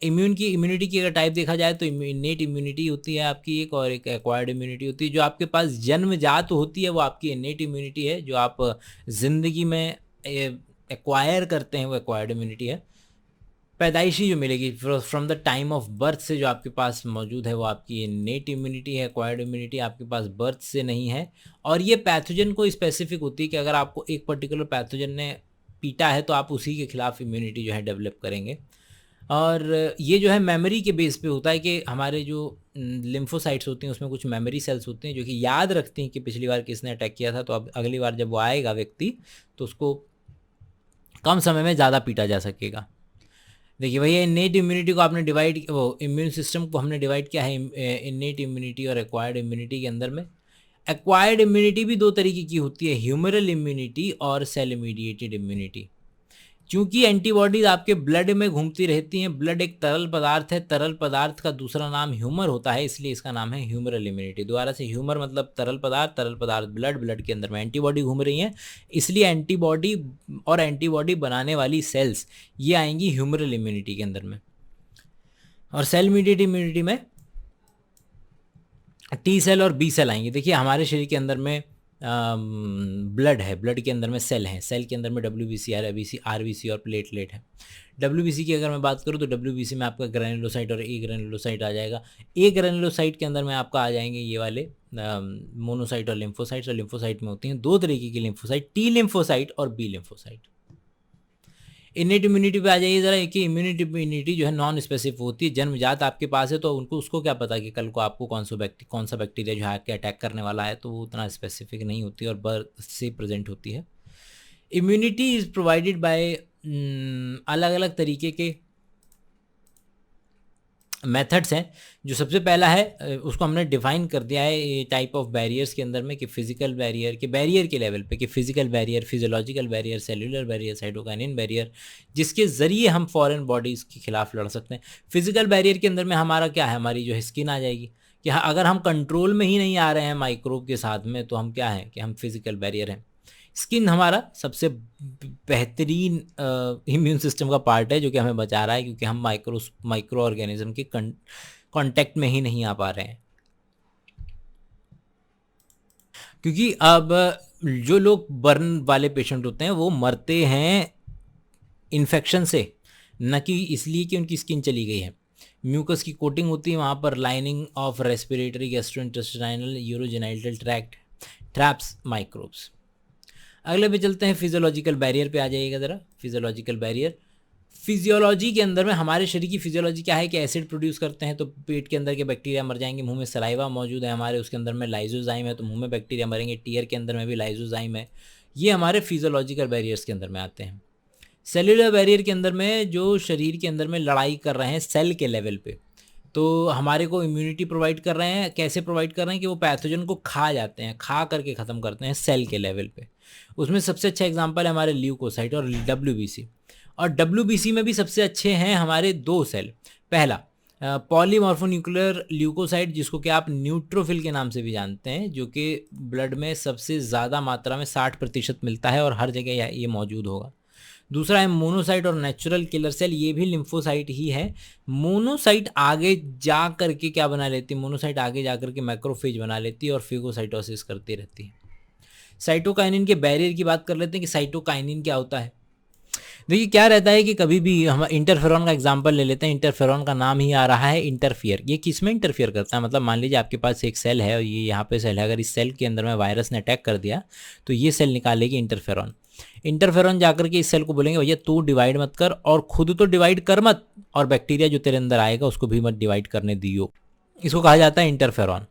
इम्यूनिटी की अगर टाइप देखा जाए तो इनेट इम्यूनिटी होती है आपकी एक, और एक एक्वायर्ड इम्यूनिटी होती है। जो आपके पास जन्मजात होती है वो आपकी इनेट इम्यूनिटी है, जो आप ज़िंदगी में एक्वायर करते हैं वो एक्वायर्ड इम्यूनिटी है। पैदाइशी जो मिलेगी from the time of birth से जो आपके पास मौजूद है वो आपकी इनेट इम्यूनिटी है। एक्वायर्ड इम्यूनिटी आपके पास बर्थ से नहीं है, और ये पैथोजन को स्पेसिफिक होती है कि अगर आपको एक पर्टिकुलर पैथोजन ने पीटा है तो आप उसी के खिलाफ इम्यूनिटी जो है डेवलप करेंगे। और ये जो है मेमोरी के बेस पे होता है कि हमारे जो लिम्फोसाइट्स होती हैं उसमें कुछ मेमोरी सेल्स होती हैं जो कि याद रखती हैं कि पिछली बार किसने अटैक किया था, तो अब अगली बार जब वो आएगा व्यक्ति तो उसको कम समय में ज़्यादा पीटा जा सकेगा। देखिए भैया, इनेट इम्यूनिटी को आपने डिवाइड, वो इम्यून सिस्टम को हमने डिवाइड किया है इनेट इम्यूनिटी और एक्वायर्ड इम्यूनिटी के अंदर में। एक्वायर्ड इम्यूनिटी भी दो तरीके की होती है, ह्यूमरल इम्यूनिटी और सेल मीडिएटेड इम्यूनिटी। क्योंकि एंटीबॉडीज आपके ब्लड में घूमती रहती हैं, ब्लड एक तरल पदार्थ है, तरल पदार्थ का दूसरा नाम ह्यूमर होता है, इसलिए इसका नाम है ह्यूमरल इम्यूनिटी। दोबारा से, ह्यूमर मतलब तरल पदार्थ ब्लड, ब्लड के अंदर में एंटीबॉडी घूम रही हैं, इसलिए एंटीबॉडी और एंटीबॉडी बनाने वाली सेल्स ये आएंगी ह्यूमरल इम्यूनिटी के अंदर में। और सेल मीडिएटेड इम्यूनिटी में टी सेल और बी सेल आएंगे। देखिए हमारे शरीर के अंदर में ब्लड है, ब्लड के अंदर में सेल हैं, सेल के अंदर में WBC, RBC और प्लेटलेट है। WBC की अगर मैं बात करूँ तो WBC में आपका ग्रैनुलोसाइट और ए ग्रैनुलोसाइट आ जाएगा। ए ग्रैनुलोसाइट के अंदर में आपका आ जाएंगे ये वाले मोनोसाइट और लिम्फोसाइट्स। और लिम्फोसाइट में होती हैं दो तरीके की लिम्फोसाइट, टी लिम्फोसाइट और बी लिम्फोसाइट। इनेट इम्यूनिटी पे आ जाइए ज़रा, कि इम्यूनिटी जो है नॉन स्पेसिफिक होती है, जन्मजात आपके पास है तो उसको क्या पता कि कल को आपको कौन सा बैक्टीरिया जो है आपके अटैक करने वाला है, तो वो उतना स्पेसिफिक नहीं होती और बर्थ से प्रेजेंट होती है। इम्यूनिटी इज़ प्रोवाइडेड बाय अलग अलग तरीके के मेथड्स हैं। जो सबसे पहला है उसको हमने डिफाइन कर दिया है टाइप ऑफ बैरियर्स के अंदर में, कि फिजिकल बैरियर के लेवल पे, कि physical barrier, physiological barrier, cellular barrier, cytokinin barrier, जिसके ज़रिए हम फॉरेन बॉडीज़ के खिलाफ लड़ सकते हैं। फिजिकल बैरियर के अंदर में हमारा क्या है, हमारी जो है स्किन आ जाएगी, कि अगर हम कंट्रोल में ही नहीं आ रहे हैं माइक्रोब के साथ में तो हम क्या हैं, कि हम फिजिकल बैरियर हैं। स्किन हमारा सबसे बेहतरीन इम्यून सिस्टम का पार्ट है जो कि हमें बचा रहा है, क्योंकि हम माइक्रो ऑर्गेनिज्म के कांटेक्ट में ही नहीं आ पा रहे हैं। क्योंकि अब जो लोग बर्न वाले पेशेंट होते हैं वो मरते हैं इन्फेक्शन से, न कि इसलिए कि उनकी स्किन चली गई है। म्यूकस की कोटिंग होती है वहाँ पर, lining of respiratory, gastrointestinal, urogenital tract traps microbes. अगले पे चलते हैं, फिजियोलॉजिकल बैरियर पे आ जाइएगा ज़रा। फिजियोलॉजिकल बैरियर, फिजियोलॉजी के अंदर में हमारे शरीर की फिजियोलॉजी क्या है कि एसिड प्रोड्यूस करते हैं तो पेट के अंदर के बैक्टीरिया मर जाएंगे। मुंह में सलाइवा मौजूद है हमारे, उसके अंदर में लाइजोजाइम है तो मुंह में बैक्टीरिया मरेंगे। टीयर के अंदर में भी लाइजोजाइम है। ये हमारे फिजियोलॉजिकल बैरियर्स के अंदर में आते हैं। सेलुलर बैरियर के अंदर में जो शरीर के अंदर में लड़ाई कर रहे हैं सेल के लेवल पे, तो हमारे को इम्यूनिटी प्रोवाइड कर रहे हैं। कैसे प्रोवाइड कर रहे हैं कि वो पैथोजन को खा जाते हैं, खा करके ख़त्म करते हैं सेल के लेवल पे। उसमें सबसे अच्छा एग्जांपल है हमारे ल्यूकोसाइट और डब्ल्यूबीसी। और डब्ल्यूबीसी में भी सबसे अच्छे हैं हमारे दो सेल। पहला पॉलीमॉर्फोन्यूक्लियर ल्यूकोसाइट, जिसको कि आप न्यूट्रोफिल के नाम से भी जानते हैं, जो कि ब्लड में सबसे ज़्यादा मात्रा में 60% मिलता है और हर जगह ये मौजूद होगा। दूसरा है मोनोसाइट और नेचुरल किलर सेल, ये भी लिम्फोसाइट ही है। मोनोसाइट आगे जा करके क्या बना लेती है, मोनोसाइट आगे जा करके मैक्रोफेज बना लेती है और फेगोसाइटोसिस करती रहती है। साइटोकाइनिन के बैरियर की बात कर लेते हैं कि साइटोकाइनिन क्या होता है। देखिए क्या रहता है कि कभी भी हम इंटरफेरॉन का एग्जांपल ले लेते हैं। इंटरफेरॉन का नाम ही आ रहा है इंटरफियर। ये किस में इंटरफियर करता है, मतलब मान लीजिए आपके पास एक सेल है और ये यहाँ पे सेल है, अगर इस सेल के अंदर में वायरस ने अटैक कर दिया तो ये सेल निकालेगी इंटरफेरॉन। इंटरफेरॉन जाकर के इस सेल को बोलेंगे भैया तू डिवाइड मत कर, और खुद तो डिवाइड कर मत, और बैक्टीरिया जो तेरे अंदर आएगा उसको भी मत डिवाइड करने दियो। इसको कहा जाता है इंटरफेरॉन।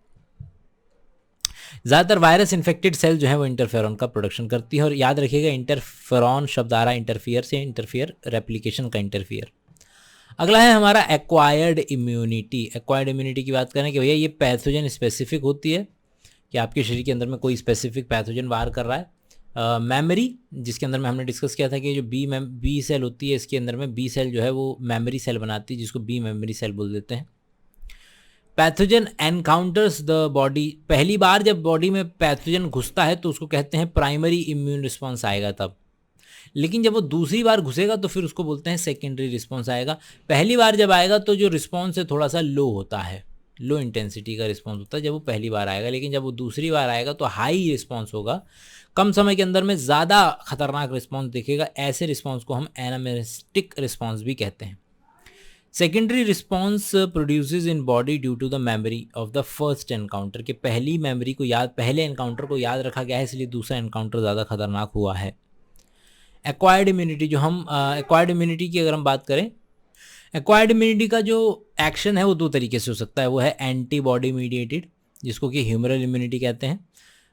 ज़्यादातर वायरस इन्फेक्टेड सेल जो है वो इंटरफेरॉन का प्रोडक्शन करती है। और याद रखिएगा इंटरफेरॉन शब्द आ रहा है इंटरफियर से, इंटरफियर रेप्लिकेशन का इंटरफियर। अगला है हमारा एक्वायर्ड इम्यूनिटी। एक्वायर्ड इम्यूनिटी की बात करें कि भैया ये पैथोजन स्पेसिफिक होती है कि आपके शरीर के अंदर में कोई स्पेसिफिक पैथोजन वार कर रहा है। मेमोरी, जिसके अंदर में हमने डिस्कस किया था कि जो बी सेल होती है, इसके अंदर में बी सेल जो है वो मेमोरी सेल बनाती है, जिसको बी मेमोरी सेल बोल देते हैं। पैथोजन एनकाउंटर्स द बॉडी, पहली बार जब बॉडी में पैथोजन घुसता है तो उसको कहते हैं प्राइमरी इम्यून रिस्पॉन्स आएगा तब। लेकिन जब वो दूसरी बार घुसेगा तो फिर उसको बोलते हैं सेकेंडरी रिस्पॉन्स आएगा। पहली बार जब आएगा तो जो रिस्पॉन्स है थोड़ा सा लो होता है, लो इंटेंसिटी का रिस्पॉन्स होता है जब वो पहली बार आएगा। लेकिन जब वो दूसरी बार आएगा तो हाई रिस्पॉन्स होगा, कम समय के अंदर में ज़्यादा खतरनाक रिस्पॉन्स दिखेगा। ऐसे रिस्पॉन्स को हम एनामेस्टिक रिस्पॉन्स भी कहते हैं। Secondary response produces in body due to the memory of the first encounter, कि पहली मेमोरी को याद, पहले एनकाउंटर को याद रखा गया है, इसलिए दूसरा एनकाउंटर ज़्यादा खतरनाक हुआ है। एक्वायर्ड इम्यूनिटी, जो हम एक्वायर्ड इम्यूनिटी की अगर हम बात करें, एक्वायर्ड इम्यूनिटी का जो एक्शन है वो दो तरीके से हो सकता है। वो है एंटीबॉडी मीडिएटेड, जिसको कि ह्यूमरल इम्यूनिटी कहते हैं,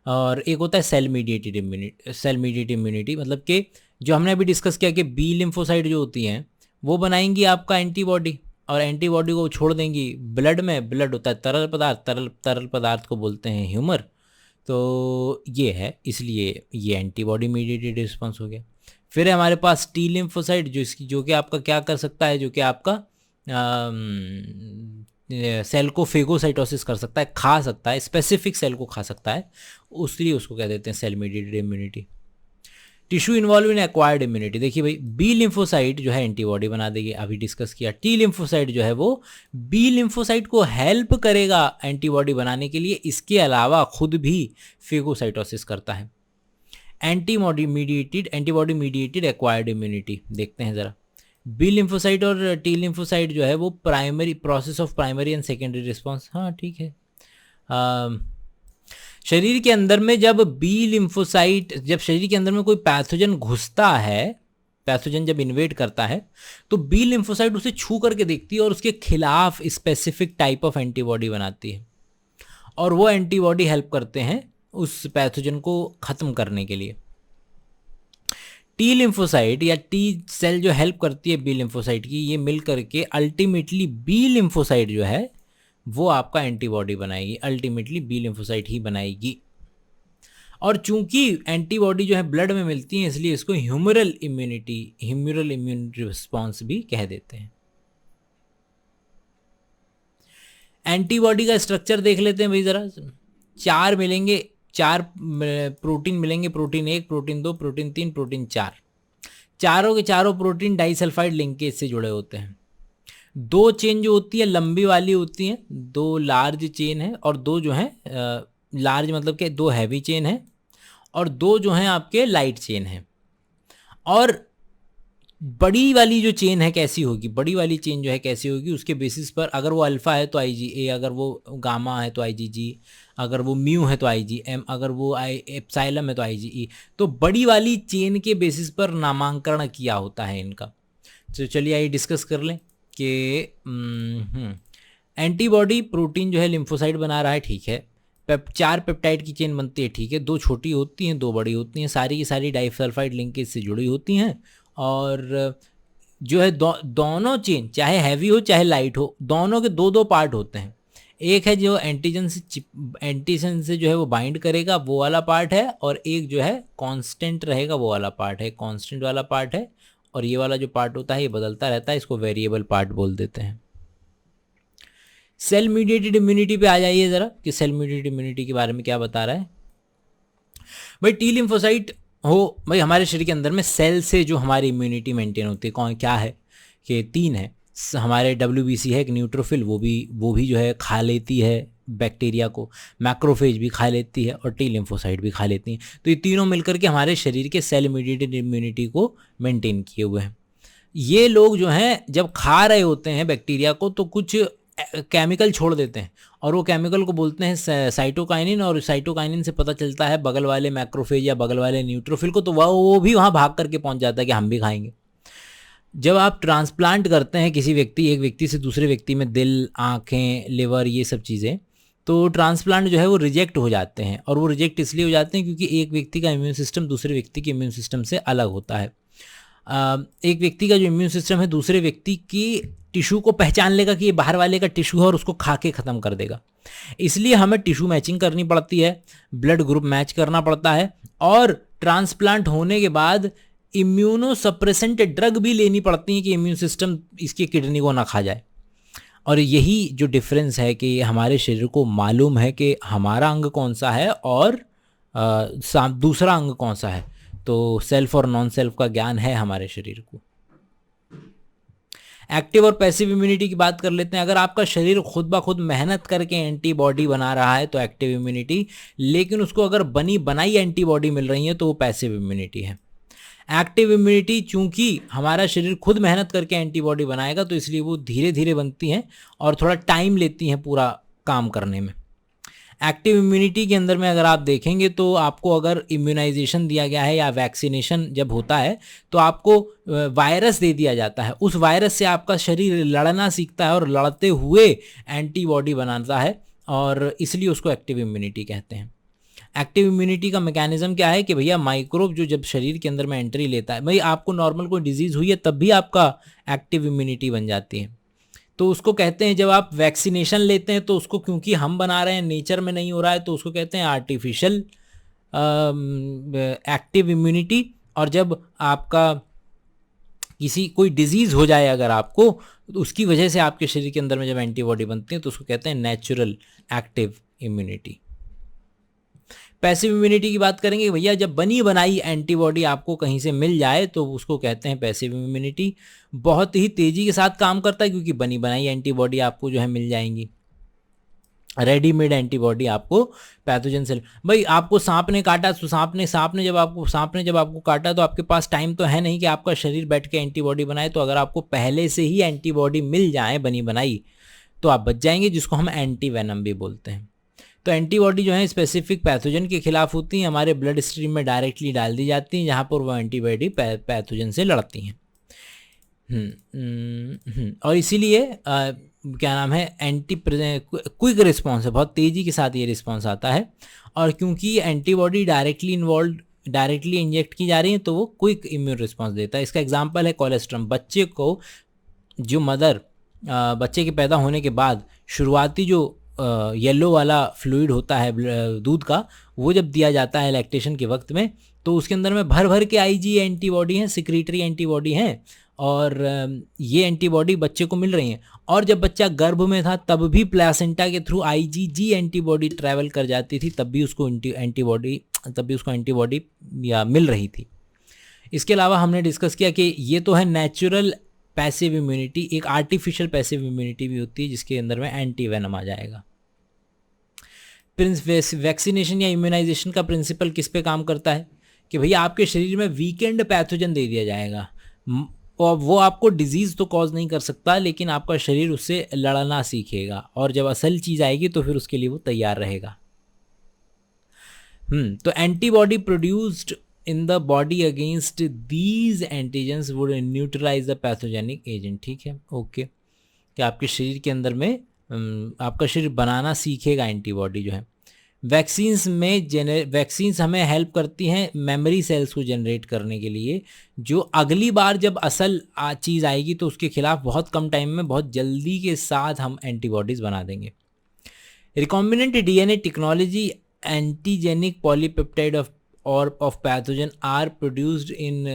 और एक होता है cell mediated immunity. Cell mediated immunity मतलब कि जो हमने अभी डिस्कस किया कि बी लिम्फोसाइट जो होती हैं वो बनाएंगी आपका एंटीबॉडी, और एंटीबॉडी को छोड़ देंगी ब्लड में। ब्लड होता है तरल पदार्थ, तरल पदार्थ को बोलते हैं ह्यूमर। तो ये है, इसलिए ये एंटीबॉडी मीडिएटेड रिस्पॉन्स हो गया। फिर है हमारे पास टी लिम्फोसाइट, जो कि आपका क्या कर सकता है, जो कि आपका सेल को फेगोसाइटोसिस कर सकता है, खा सकता है, स्पेसिफिक सेल को खा सकता है, उसलिए उसको कह देते हैं cell mediated immunity. Tissue involve in acquired immunity, देखिए भाई बी लिम्फोसाइट जो है एंटीबॉडी बना देगी, अभी डिस्कस किया। टी लिम्फोसाइट जो है वो बी लिम्फोसाइट को हेल्प करेगा एंटीबॉडी बनाने के लिए, इसके अलावा खुद भी फेगोसाइटोसिस करता है। एंटीबॉडी मीडिएटेड एक्वायर्ड इम्यूनिटी देखते हैं ज़रा। बी लिम्फोसाइट और टी लिम्फोसाइट जो है वो primary process of primary and secondary response, हाँ ठीक है। शरीर के अंदर में जब बी लिम्फोसाइट, जब शरीर के अंदर में कोई पैथोजन घुसता है, पैथोजन जब इन्वेड करता है तो बी लिम्फोसाइट उसे छू करके देखती है और उसके खिलाफ स्पेसिफिक टाइप ऑफ एंटीबॉडी बनाती है, और वो एंटीबॉडी हेल्प करते हैं उस पैथोजन को ख़त्म करने के लिए। टी लिम्फोसाइट या टी सेल जो हेल्प करती है बी लिम्फोसाइट की, ये मिल करके अल्टीमेटली बी लिम्फोसाइट जो है वो आपका एंटीबॉडी बनाएगी, अल्टीमेटली बी लिम्फोसाइट ही बनाएगी। और चूंकि एंटीबॉडी जो है ब्लड में मिलती है, इसलिए इसको ह्यूमरल इम्यून रिस्पॉन्स भी कह देते हैं। एंटीबॉडी का स्ट्रक्चर देख लेते हैं भाई ज़रा। चार मिलेंगे, चार प्रोटीन मिलेंगे, प्रोटीन 1, प्रोटीन 2, प्रोटीन 3, प्रोटीन 4। चारों के चारों प्रोटीन डाइसल्फाइड लिंकेज से जुड़े होते हैं। दो चेन जो होती है लंबी वाली होती हैं, दो लार्ज चेन है, और दो जो हैं लार्ज मतलब कि दो हैवी चेन है, और दो जो हैं आपके लाइट चेन है। और बड़ी वाली जो चेन है कैसी होगी, बड़ी वाली चेन जो है कैसी होगी, उसके बेसिस पर अगर वो अल्फ़ा है तो IgA, अगर वो गामा है तो IgG, अगर वो म्यू है तो IgM, अगर वो एप्सिलम है तो IgE। तो बड़ी वाली चेन के बेसिस पर नामांकरण किया होता है इनका। तो चलिए आइए डिस्कस कर लें कि एंटीबॉडी प्रोटीन जो है लिम्फोसाइट बना रहा है, ठीक है। 4 पेप्टाइड की चेन बनती है, ठीक है। 2 छोटी होती हैं, 2 बड़ी होती हैं, सारी की सारी डाइसल्फाइड लिंकेज से जुड़ी होती हैं। और जो है दोनों चेन, चाहे हैवी हो चाहे लाइट हो, दोनों के दो दो पार्ट होते हैं। एक है जो एंटीजन से जो है वो बाइंड करेगा, वो वाला पार्ट है, और एक जो है कांस्टेंट रहेगा, वो वाला पार्ट है, कांस्टेंट वाला पार्ट है। और ये वाला जो पार्ट होता है ये बदलता रहता है, इसको वेरिएबल पार्ट बोल देते हैं। सेल मीडिएटेड इम्यूनिटी पे आ जाइए ज़रा, कि सेल मीडिएटेड इम्यूनिटी के बारे में क्या बता रहा है भाई। टी लिम्फोसाइट हो भाई, हमारे शरीर के अंदर में सेल से जो हमारी इम्यूनिटी मेंटेन होती है, कौन क्या है कि 3 है हमारे। WBC है एक न्यूट्रोफिल, वो भी जो है खा लेती है बैक्टीरिया को, मैक्रोफेज भी खा लेती है, और टी लिम्फोसाइट भी खा लेती हैं। तो ये तीनों मिलकर के हमारे शरीर के सेल मीडिएटेड इम्यूनिटी को मेंटेन किए हुए हैं। ये लोग जो हैं जब खा रहे होते हैं बैक्टीरिया को, तो कुछ केमिकल छोड़ देते हैं, और वो केमिकल को बोलते हैं साइटोकाइनिन, और साइटोकाइनिन से पता चलता है बगल वाले मैक्रोफेज या बगल वाले न्यूट्रोफिल को, तो वो भी वहाँ भाग करके पहुँच जाता है कि हम भी खाएंगे। जब आप ट्रांसप्लांट करते हैं एक व्यक्ति से दूसरे व्यक्ति में, दिल, आँखें, लिवर, ये सब चीज़ें, तो ट्रांसप्लांट जो है वो रिजेक्ट हो जाते हैं। और वो रिजेक्ट इसलिए हो जाते हैं क्योंकि एक व्यक्ति का इम्यून सिस्टम दूसरे व्यक्ति के इम्यून सिस्टम से अलग होता है। एक व्यक्ति का जो इम्यून सिस्टम है दूसरे व्यक्ति की टिश्यू को पहचान लेगा कि ये बाहर वाले का टिश्यू है, और उसको खा के ख़त्म कर देगा। इसलिए हमें टिश्यू मैचिंग करनी पड़ती है, ब्लड ग्रुप मैच करना पड़ता है, और ट्रांसप्लांट होने के बाद इम्यूनो सप्रेसेंट ड्रग भी लेनी पड़ती है कि इम्यून सिस्टम इसकी किडनी को ना खा जाए। और यही जो डिफरेंस है कि हमारे शरीर को मालूम है कि हमारा अंग कौन सा है और दूसरा अंग कौन सा है। तो सेल्फ और नॉन सेल्फ का ज्ञान है हमारे शरीर को। एक्टिव और पैसिव इम्यूनिटी की बात कर लेते हैं। अगर आपका शरीर खुद ब खुद मेहनत करके एंटीबॉडी बना रहा है तो एक्टिव इम्यूनिटी, लेकिन उसको अगर बनी बनाई एंटीबॉडी मिल रही है तो वो पैसिव इम्यूनिटी है। एक्टिव इम्यूनिटी चूंकि हमारा शरीर खुद मेहनत करके एंटीबॉडी बनाएगा, तो इसलिए वो धीरे धीरे बनती हैं और थोड़ा टाइम लेती हैं पूरा काम करने में। एक्टिव इम्यूनिटी के अंदर में अगर आप देखेंगे तो आपको अगर इम्यूनाइजेशन दिया गया है या वैक्सीनेशन जब होता है तो आपको वायरस दे दिया जाता है। उस वायरस से आपका शरीर लड़ना सीखता है और लड़ते हुए एंटीबॉडी बनाता है, और इसलिए उसको एक्टिव इम्यूनिटी कहते हैं। एक्टिव इम्यूनिटी का मैकेनिज्म क्या है कि भैया माइक्रोब जो जब शरीर के अंदर में एंट्री लेता है, भाई आपको नॉर्मल कोई डिजीज़ हुई है तब भी आपका एक्टिव इम्यूनिटी बन जाती है, तो उसको कहते हैं। जब आप वैक्सीनेशन लेते हैं तो उसको, क्योंकि हम बना रहे हैं, नेचर में नहीं हो रहा है, तो उसको कहते हैं आर्टिफिशियल एक्टिव इम्यूनिटी। और जब आपका कोई डिजीज़ हो जाए अगर आपको, तो उसकी वजह से आपके शरीर के अंदर में जब एंटीबॉडी बनती है तो उसको कहते हैं natural active immunity. Passive immunity की बात करेंगे भैया, जब बनी बनाई एंटीबॉडी आपको कहीं से मिल जाए तो उसको कहते हैं पैसिव इम्यूनिटी। बहुत ही तेज़ी के साथ काम करता है क्योंकि बनी बनाई एंटीबॉडी आपको जो है मिल जाएंगी, रेडीमेड एंटीबॉडी आपको पैथोजन से। भाई आपको सांप ने काटा, तो सांप ने जब आपको काटा तो आपके पास टाइम तो है नहीं कि आपका शरीर बैठ के एंटीबॉडी बनाए। तो अगर आपको पहले से ही एंटीबॉडी मिल जाए बनी बनाई तो आप बच जाएंगे, जिसको हम एंटी वेनम भी बोलते हैं। तो एंटीबॉडी जो है स्पेसिफिक पैथोजन के खिलाफ होती हैं, हमारे ब्लड स्ट्रीम में डायरेक्टली डाल दी जाती हैं, जहाँ पर वो एंटीबॉडी पैथोजन से लड़ती हैं। और इसीलिए क्या नाम है, क्विक रिस्पॉन्स है, बहुत तेज़ी के साथ ये रिस्पॉन्स आता है। और क्योंकि एंटीबॉडी डायरेक्टली इंजेक्ट की जा रही है तो वो क्विक इम्यून रिस्पॉन्स देता है। इसका एग्जांपल है कोलेस्ट्रम। बच्चे को जो बच्चे के पैदा होने के बाद शुरुआती जो येलो वाला फ्लूइड होता है दूध का, वो जब दिया जाता है लैक्टेशन के वक्त में, तो उसके अंदर में भर भर के IgE एंटीबॉडी हैं, सिक्रीटरी एंटीबॉडी हैं, और ये एंटीबॉडी बच्चे को मिल रही हैं। और जब बच्चा गर्भ में था तब भी प्लासेंटा के थ्रू IgG एंटीबॉडी ट्रैवल कर जाती थी, तब भी उसको एंटीबॉडी या मिल रही थी। इसके अलावा हमने डिस्कस किया कि ये तो है नेचुरल पैसिव इम्यूनिटी, एक आर्टिफिशियल पैसिव इम्यूनिटी भी होती है जिसके अंदर में एंटी वेनम आ जाएगा। वैक्सीनेशन या इम्यूनाइजेशन का प्रिंसिपल किस पे काम करता है कि भैया आपके शरीर में वीकेंड पैथोजन दे दिया जाएगा, और वो आपको डिजीज़ तो कॉज नहीं कर सकता, लेकिन आपका शरीर उससे लड़ना सीखेगा, और जब असल चीज़ आएगी तो फिर उसके लिए वो तैयार रहेगा। तो antibody produced in the body against these antigens would neutralize the pathogenic agent। ठीक है, ओके, कि आपके शरीर के अंदर में आपका शरीर बनाना सीखेगा एंटीबॉडी जो है। वैक्सीन्स हमें हेल्प करती हैं मेमोरी सेल्स को जनरेट करने के लिए, जो अगली बार जब असल चीज़ आएगी तो उसके खिलाफ बहुत कम टाइम में बहुत जल्दी के साथ हम एंटीबॉडीज़ बना देंगे। Recombinant DNA technology antigenic polypeptide of pathogen are produced in,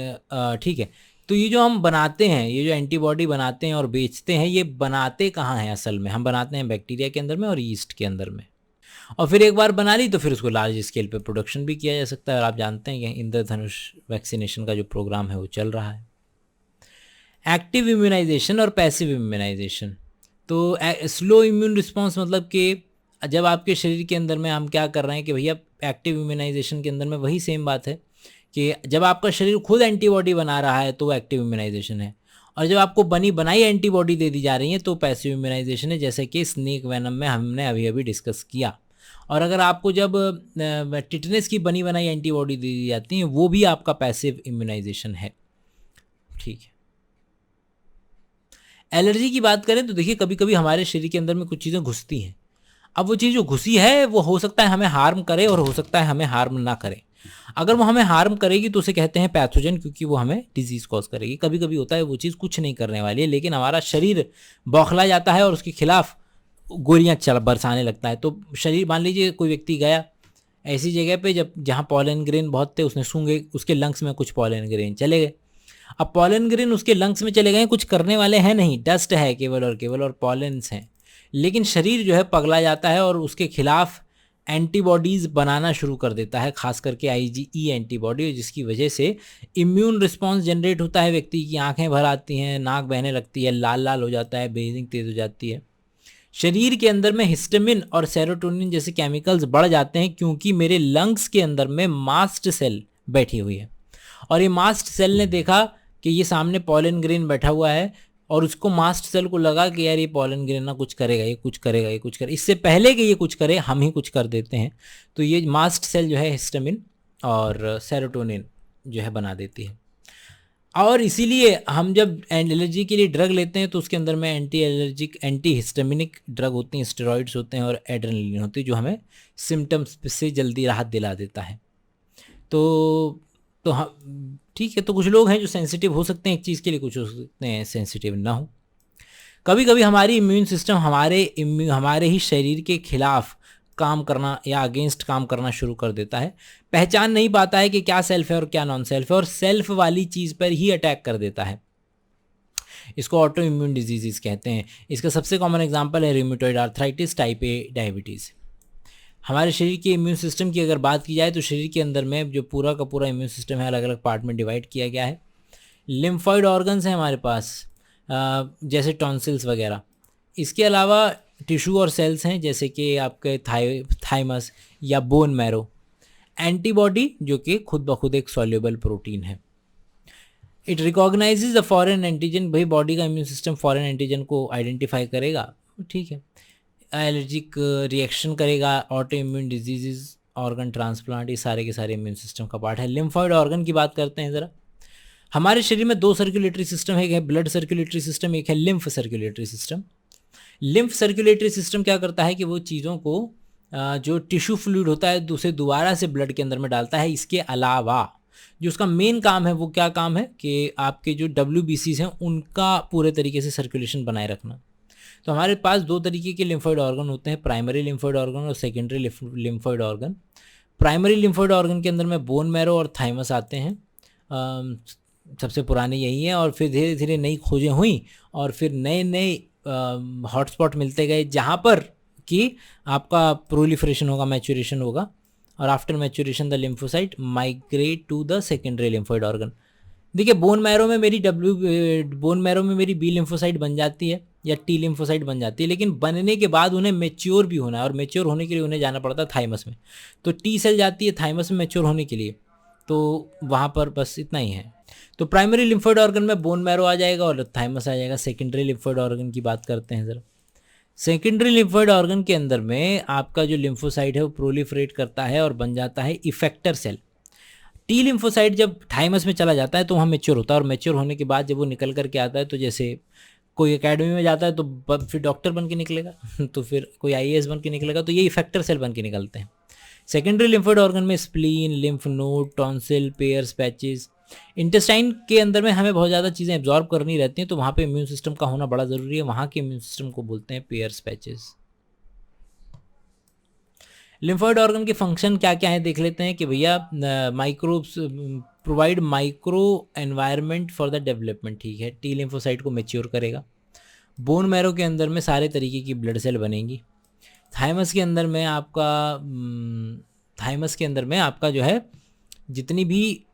ठीक है। तो ये जो हम बनाते हैं, ये जो एंटीबॉडी बनाते हैं और बेचते हैं, ये बनाते कहाँ हैं असल में? हम बनाते हैं बैक्टीरिया के अंदर में और यीस्ट के अंदर में। और फिर एक बार बना ली तो फिर उसको लार्ज स्केल पे प्रोडक्शन भी किया जा सकता है। और आप जानते हैं कि इंद्रधनुष वैक्सीनेशन का जो प्रोग्राम है वो चल रहा है। एक्टिव इम्यूनाइजेशन और पैसिव इम्यूनाइजेशन। तो स्लो इम्यून रिस्पॉन्स मतलब कि जब आपके शरीर के अंदर में हम क्या कर रहे हैं कि भैया एक्टिव इम्यूनाइजेशन के अंदर में वही सेम बात है कि जब आपका शरीर खुद एंटीबॉडी बना रहा है तो वो एक्टिव इम्यूनाइजेशन है, और जब आपको बनी बनाई एंटीबॉडी दे दी जा रही है तो पैसिव इम्यूनाइजेशन है, जैसे कि स्नेक वेनम में हमने अभी अभी डिस्कस किया। और अगर आपको जब टिटनेस की बनी बनाई एंटीबॉडी दे दी जाती है वो भी आपका पैसिव इम्यूनाइजेशन है, ठीक है। एलर्जी की बात करें तो देखिए कभी कभी हमारे शरीर के अंदर में कुछ चीज़ें घुसती हैं। अब वो चीज़ जो घुसी है वो हो सकता है हमें हार्म करे और हो सकता है हमें हार्म ना करे। अगर वो हमें हार्म करेगी तो उसे कहते हैं पैथोजन, क्योंकि वो हमें डिजीज़ कॉज करेगी। कभी कभी होता है वो चीज़ कुछ नहीं करने वाली है लेकिन हमारा शरीर बौखला जाता है और उसके खिलाफ गोलियां बरसाने लगता है। तो शरीर, मान लीजिए कोई व्यक्ति गया ऐसी जगह पे जहाँ पॉलन ग्रेन बहुत थे, उसने सूंघे, उसके लंग्स में कुछ पॉलन ग्रेन चले गए। अब पॉलन ग्रेन उसके लंग्स में चले गए, कुछ करने वाले हैं नहीं, डस्ट है केवल और पॉलेंस हैं, लेकिन शरीर जो है पगला जाता है और उसके खिलाफ एंटीबॉडीज़ बनाना शुरू कर देता है, खास करके IgE एंटीबॉडी, जिसकी वजह से इम्यून रिस्पॉन्स जनरेट होता है। व्यक्ति की आंखें भर आती हैं, नाक बहने लगती है, लाल लाल हो जाता है, ब्रीदिंग तेज़ हो जाती है। शरीर के अंदर में हिस्टामिन और सेरोटोनिन जैसे केमिकल्स बढ़ जाते हैं क्योंकि मेरे लंग्स के अंदर में मास्ट सेल बैठी हुई है, और ये मास्ट सेल ने देखा कि ये सामने पॉलन ग्रेन बैठा हुआ है और उसको मास्ट सेल को लगा कि यार ये पॉलन ग्रेन ना कुछ करेगा, ये कुछ करेगा, ये कुछ करेगा, इससे पहले कि ये कुछ करे हम ही कुछ कर देते हैं। तो ये मास्ट सेल जो है हिस्टामिन और सेरोटोनिन जो है बना देती है। और इसीलिए हम जब एलर्जी के लिए ड्रग लेते हैं तो उसके अंदर में anti allergic anti histaminic drug होती हैं, स्टेरॉइड्स होते हैं और एड्रेनलिन होती है, जो हमें सिम्टम्स से जल्दी राहत दिला देता है। तो हम ठीक है। तो कुछ लोग हैं जो सेंसिटिव हो सकते हैं एक चीज़ के लिए, कुछ हो सकते हैं सेंसिटिव ना हो। कभी कभी हमारी इम्यून सिस्टम हमारे ही शरीर के खिलाफ काम करना या अगेंस्ट काम करना शुरू कर देता है, पहचान नहीं पाता है कि क्या सेल्फ है और क्या नॉन सेल्फ है, और सेल्फ वाली चीज़ पर ही अटैक कर देता है। इसको ऑटो इम्यून डिजीज़ कहते हैं। इसका सबसे कॉमन एग्जांपल है rheumatoid arthritis, type A diabetes. हमारे शरीर के इम्यून सिस्टम की अगर बात की जाए तो शरीर के अंदर में जो पूरा का पूरा इम्यून सिस्टम है अलग अलग पार्ट में डिवाइड किया गया है। लिम्फॉइड ऑर्गन्स हैं हमारे पास, जैसे टॉन्सिल्स वगैरह। इसके अलावा टिश्यू और सेल्स हैं जैसे कि आपके थाइमस या बोन मैरो। एंटीबॉडी जो कि खुद ब खुद एक सॉल्युबल प्रोटीन है। It recognises the foreign antigen. भाई बॉडी का इम्यून सिस्टम फॉरेन एंटीजन को आइडेंटिफाई करेगा, ठीक है, एलर्जिक रिएक्शन करेगा, auto immune disease, organ transplant, ये सारे के सारे इम्यून सिस्टम का पार्ट है। लिम्फॉइड ऑर्गन की बात करते हैं ज़रा। हमारे शरीर में दो सर्कुलेटरी सिस्टम है, एक है ब्लड सर्कुलेटरी सिस्टम, एक है lymph circulatory system. Lymph circulatory system क्या करता है कि वो चीज़ों को जो टिश्यू फ्लूइड होता है उसे दोबारा से ब्लड के अंदर में डालता है। इसके अलावा जो उसका मेन काम है वो क्या काम है कि आपके जो WBCs हैं उनका पूरे तरीके से सर्कुलेशन बनाए रखना। तो हमारे पास दो तरीके के लिम्फॉइड ऑर्गन होते हैं, प्राइमरी लिम्फॉइड ऑर्गन और secondary lymphoid organ. Primary lymphoid organ के अंदर में बोन मैरो और थाइमस आते हैं, सबसे पुराने यही हैं, और फिर धीरे धीरे नई खोजें हुई और फिर नए नए हॉटस्पॉट मिलते गए जहाँ पर कि आपका प्रोलिफरेशन होगा, मैच्योरेशन होगा, और after maturation the lymphocyte migrate to the secondary lymphoid organ. देखिए बोन मैरो में मेरी बी लिम्फोसाइट बन जाती है या टी लिम्फोसाइट बन जाती है, लेकिन बनने के बाद उन्हें मेच्योर भी होना है, और मेच्योर होने के लिए उन्हें जाना पड़ता है थाइमस में। तो टी सेल जाती है थाइमस में मेच्योर होने के लिए, तो वहाँ पर बस इतना ही है। तो प्राइमरी लिम्फोइड ऑर्गन में बोन मैरो आ जाएगा और थाइमस आ जाएगा। सेकेंडरी लिम्फोइड ऑर्गन की बात करते हैं ज़रा। सेकेंडरी लिम्फोइड ऑर्गन के अंदर में आपका जो लिम्फोसाइट है वो प्रोलिफरेट करता है और बन जाता है इफेक्टर सेल। टी लिम्फोसाइट जब थाइमस में चला जाता है तो वहाँ मेच्योर होता है, और मेच्योर होने के बाद जब वो निकल करके आता है तो जैसे कोई एकेडमी में जाता है तो फिर डॉक्टर बन के निकलेगा तो फिर कोई IAS बन के निकलेगा, तो ये इफेक्टर सेल बन के निकलते हैं। सेकेंडरी लिम्फोइड ऑर्गन में spleen, lymph node, tonsil, pairs, patches. Intestine के अंदर में हमें बहुत ज़्यादा चीज़ें एब्जॉर्ब करनी रहती हैं, तो वहाँ पे इम्यून सिस्टम का होना बड़ा ज़रूरी है। वहाँ के इम्यून सिस्टम को बोलते हैं पेयर्स, पैचेस। लिम्फोइड ऑर्गन के फंक्शन क्या क्या है देख लेते हैं कि भैया microbes provide micro environment for the development, ठीक है। टी लिम्फोसाइट को मैच्योर करेगा। बोन मैरो के अंदर में सारे तरीके की ब्लड सेल बनेंगी। थाइमस के अंदर में आपका जो है जितनी भी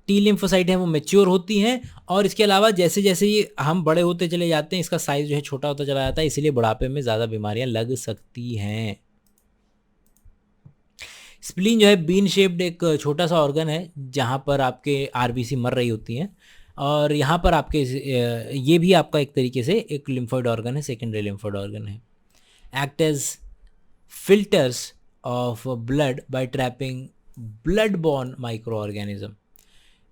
टी लिम्फोसाइट हैं वो मैच्योर होती हैं, और इसके अलावा जैसे जैसे ये हम बड़े होते चले जाते हैं इसका साइज़ जो है छोटा होता चला जाता है, इसीलिए बुढ़ापे में ज़्यादा बीमारियां लग सकती हैं। स्प्लीन जो है बीन शेप्ड एक छोटा सा ऑर्गन है जहाँ पर आपके आरबीसी मर रही होती हैं, और यहाँ पर आपके ये भी आपका एक तरीके से एक लिम्फोइड ऑर्गन है, सेकेंडरी लिम्फोइड ऑर्गन है। Act as filters of blood by trapping blood borne micro organism.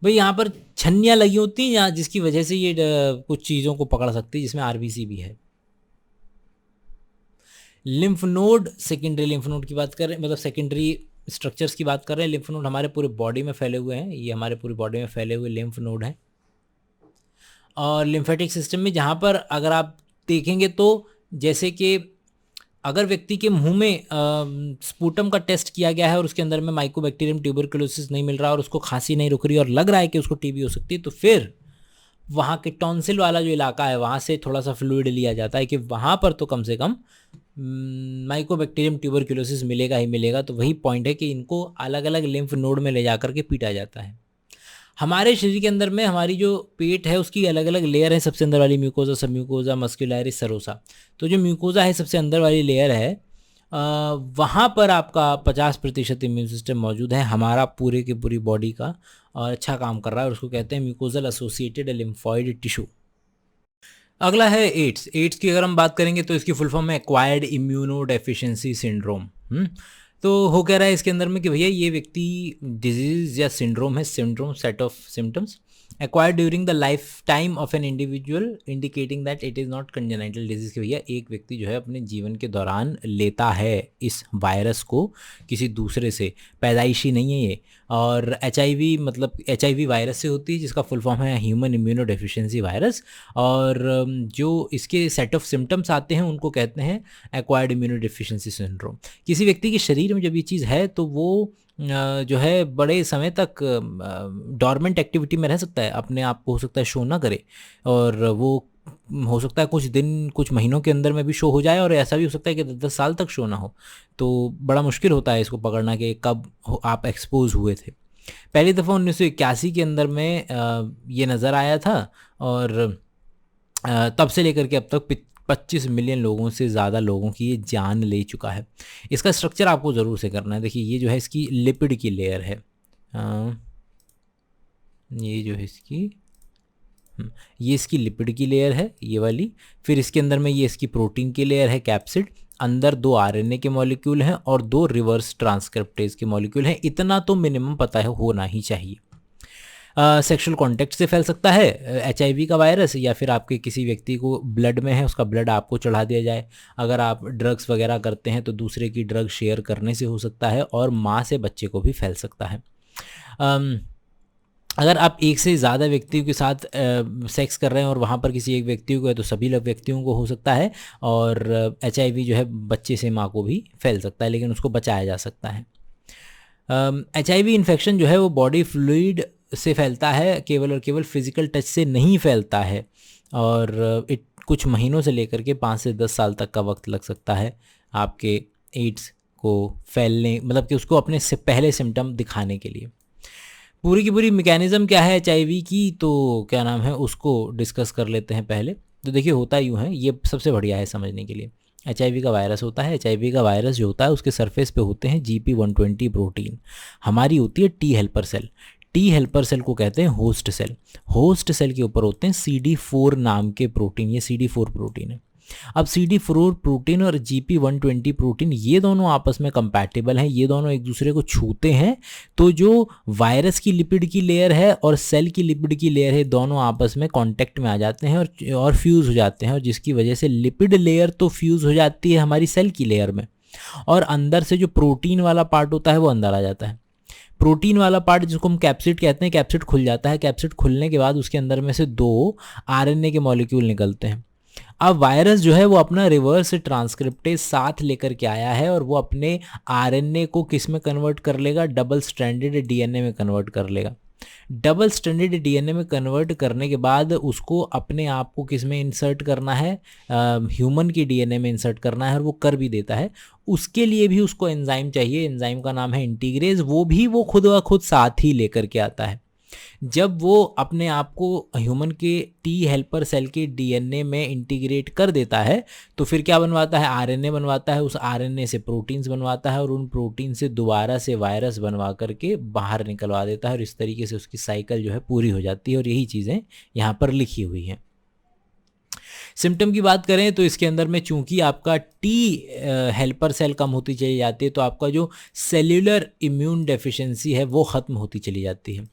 भाई यहाँ पर छन्नियाँ लगी होती हैं यहाँ, जिसकी वजह से ये कुछ चीज़ों को पकड़ सकती है, जिसमें आरबीसी भी है। Lymph node, secondary lymph node की बात कर रहे हैं, मतलब सेकेंडरी स्ट्रक्चर्स की बात कर रहे हैं। लिम्फ नोड हमारे पूरे बॉडी में फैले हुए हैं, ये हमारे पूरी बॉडी में फैले हुए लिम्फ नोड हैं। और लिम्फेटिक सिस्टम में जहाँ पर अगर आप देखेंगे तो जैसे कि अगर व्यक्ति के मुंह में स्पूटम का टेस्ट किया गया है और उसके अंदर में माइकोबैक्टीरियम ट्यूबरकुलोसिस नहीं मिल रहा और उसको खांसी नहीं रुक रही और लग रहा है कि उसको टीबी हो सकती है, तो फिर वहाँ के टॉन्सिल वाला जो इलाका है वहाँ से थोड़ा सा फ्लूइड लिया जाता है कि वहाँ पर तो कम से कम माइकोबैक्टीरियम ट्यूबरकुलोसिस मिलेगा ही मिलेगा। तो वही पॉइंट है कि इनको अलग अलग लिम्फ नोड में ले जा कर के पीटा जाता है। हमारे शरीर के अंदर में हमारी जो पेट है उसकी अलग अलग लेयर है। सबसे अंदर वाली म्यूकोजा, सब म्यूकोजा, मस्कुलैरिस, सरोसा। तो जो म्यूकोजा है सबसे अंदर वाली लेयर है, वहाँ पर आपका 50% इम्यून सिस्टम मौजूद है हमारा पूरे की पूरी बॉडी का, और अच्छा काम कर रहा है, और उसको कहते हैं म्यूकोजल एसोसिएटेड लिम्फॉइड टिश्यू। अगला है एड्स। एड्स की अगर हम बात करेंगे तो इसकी फुल फॉर्म है एक्वायर्ड इम्यूनो डेफिशिएंसी सिंड्रोम। तो हो कह रहा है इसके अंदर में कि भैया ये व्यक्ति डिजीज़ या सिंड्रोम है, syndrome set of symptoms acquired during the life time of an individual indicating that it is not congenital disease. कि भैया एक व्यक्ति जो है अपने जीवन के दौरान लेता है इस वायरस को किसी दूसरे से, पैदाइशी नहीं है ये। और HIV मतलब HIV वायरस से होती है, जिसका फुल फॉर्म है ह्यूमन इम्यूनो डेफिशिएंसी वायरस। और जो इसके सेट ऑफ सिम्टम्स आते हैं उनको कहते हैं एक्वायर्ड इम्यूनो डेफिशिएंसी सिंड्रोम। किसी व्यक्ति के शरीर में जब ये चीज़ है तो वो जो है बड़े समय तक डॉर्मेंट एक्टिविटी में रह सकता है, अपने आप को हो सकता है शो ना करे, और वो हो सकता है कुछ दिन कुछ महीनों के अंदर में भी शो हो जाए, और ऐसा भी हो सकता है कि 10 साल तक शो ना हो। तो बड़ा मुश्किल होता है इसको पकड़ना कि कब आप एक्सपोज हुए थे। पहली दफ़ा 1981 के अंदर में ये नज़र आया था, और तब से लेकर के अब तक 25 मिलियन लोगों से ज़्यादा लोगों की ये जान ले चुका है। इसका स्ट्रक्चर आपको ज़रूर से करना है। देखिए ये जो है इसकी लिपिड की लेयर है, ये जो है ये इसकी लिपिड की लेयर है ये वाली। फिर इसके अंदर में ये इसकी प्रोटीन की लेयर है, कैप्सिड। अंदर 2 RNA के मॉलिक्यूल हैं और 2 रिवर्स ट्रांसक्रिप्टेज के मॉलिक्यूल हैं। इतना तो मिनिमम पता है होना ही चाहिए। सेक्सुअल कॉन्टैक्ट से फैल सकता है HIV का वायरस, या फिर आपके किसी व्यक्ति को ब्लड में है उसका ब्लड आपको चढ़ा दिया जाए। अगर आप ड्रग्स वगैरह करते हैं तो दूसरे की ड्रग शेयर करने से हो सकता है, और माँ से बच्चे को भी फैल सकता है। अगर आप एक से ज़्यादा व्यक्तियों के साथ सेक्स कर रहे हैं और वहाँ पर किसी एक व्यक्ति को है तो सभी व्यक्तियों को हो सकता है। और HIV जो है बच्चे से माँ को भी फैल सकता है, लेकिन उसको बचाया जा सकता है। HIV इन्फेक्शन जो है वो बॉडी फ्लूइड से फैलता है, केवल और केवल फिजिकल टच से नहीं फैलता है, और कुछ महीनों से लेकर के 5 से 10 साल तक का वक्त लग सकता है आपके एड्स को फैलने, मतलब कि उसको अपने से पहले सिम्टम दिखाने के लिए। पूरी की पूरी मैकेनिज़्म क्या है HIV की, तो क्या नाम है उसको डिस्कस कर लेते हैं पहले। तो देखिए होता यूँ है, ये सबसे बढ़िया है समझने के लिए। HIV का वायरस होता है। HIV का वायरस जो होता है उसके सरफेस पे होते हैं GP120 प्रोटीन, हमारी होती है T helper cell. T helper cell को कहते हैं होस्ट सेल। होस्ट सेल के ऊपर होते हैं CD4 नाम के प्रोटीन, ये CD4 प्रोटीन है। अब CD4 प्रोटीन और GP120 प्रोटीन ये दोनों आपस में कंपैटिबल हैं, ये दोनों एक दूसरे को छूते हैं, तो जो वायरस की लिपिड की लेयर है और सेल की लिपिड की लेयर है दोनों आपस में कांटेक्ट में आ जाते हैं और फ्यूज़ हो जाते हैं, और जिसकी वजह से लिपिड लेयर तो फ्यूज़ हो जाती है हमारी सेल की लेयर में, और अंदर से जो प्रोटीन वाला पार्ट होता है वो अंदर आ जाता है। प्रोटीन वाला पार्ट जिसको हम कैप्सिड कहते हैं, कैप्सिड खुल जाता है। कैप्सिड खुलने के बाद उसके अंदर में से 2 आरएनए के मॉलिक्यूल निकलते हैं। अब वायरस जो है वो अपना रिवर्स ट्रांसक्रिप्टेज साथ लेकर के आया है और वो अपने आरएनए को किस में कन्वर्ट कर लेगा, डबल स्ट्रैंडेड डीएनए में कन्वर्ट कर लेगा। डबल स्ट्रैंडेड डीएनए में कन्वर्ट करने के बाद उसको अपने आप को किस में इंसर्ट करना है, ह्यूमन की डीएनए में इंसर्ट करना है, और वो कर भी देता है। उसके लिए भी उसको एंजाइम चाहिए, एंजाइम का नाम है इंटीग्रेज, वो भी वो खुद ब खुद साथ ही लेकर के आता है। जब वो अपने आप को ह्यूमन के टी हेल्पर सेल के डीएनए में इंटीग्रेट कर देता है तो फिर क्या बनवाता है, आरएनए बनवाता है। उस आरएनए से प्रोटीन्स बनवाता है और उन प्रोटीन से दोबारा से वायरस बनवा करके बाहर निकलवा देता है, और इस तरीके से उसकी साइकिल जो है पूरी हो जाती है। और यही चीज़ें यहाँ पर लिखी हुई हैं। सिम्टम की बात करें तो इसके अंदर में चूंकि आपका टी हेल्पर सेल कम होती चली जाती है तो आपका जो सेल्यूलर इम्यून डेफिशिएंसी है वो ख़त्म होती चली जाती है।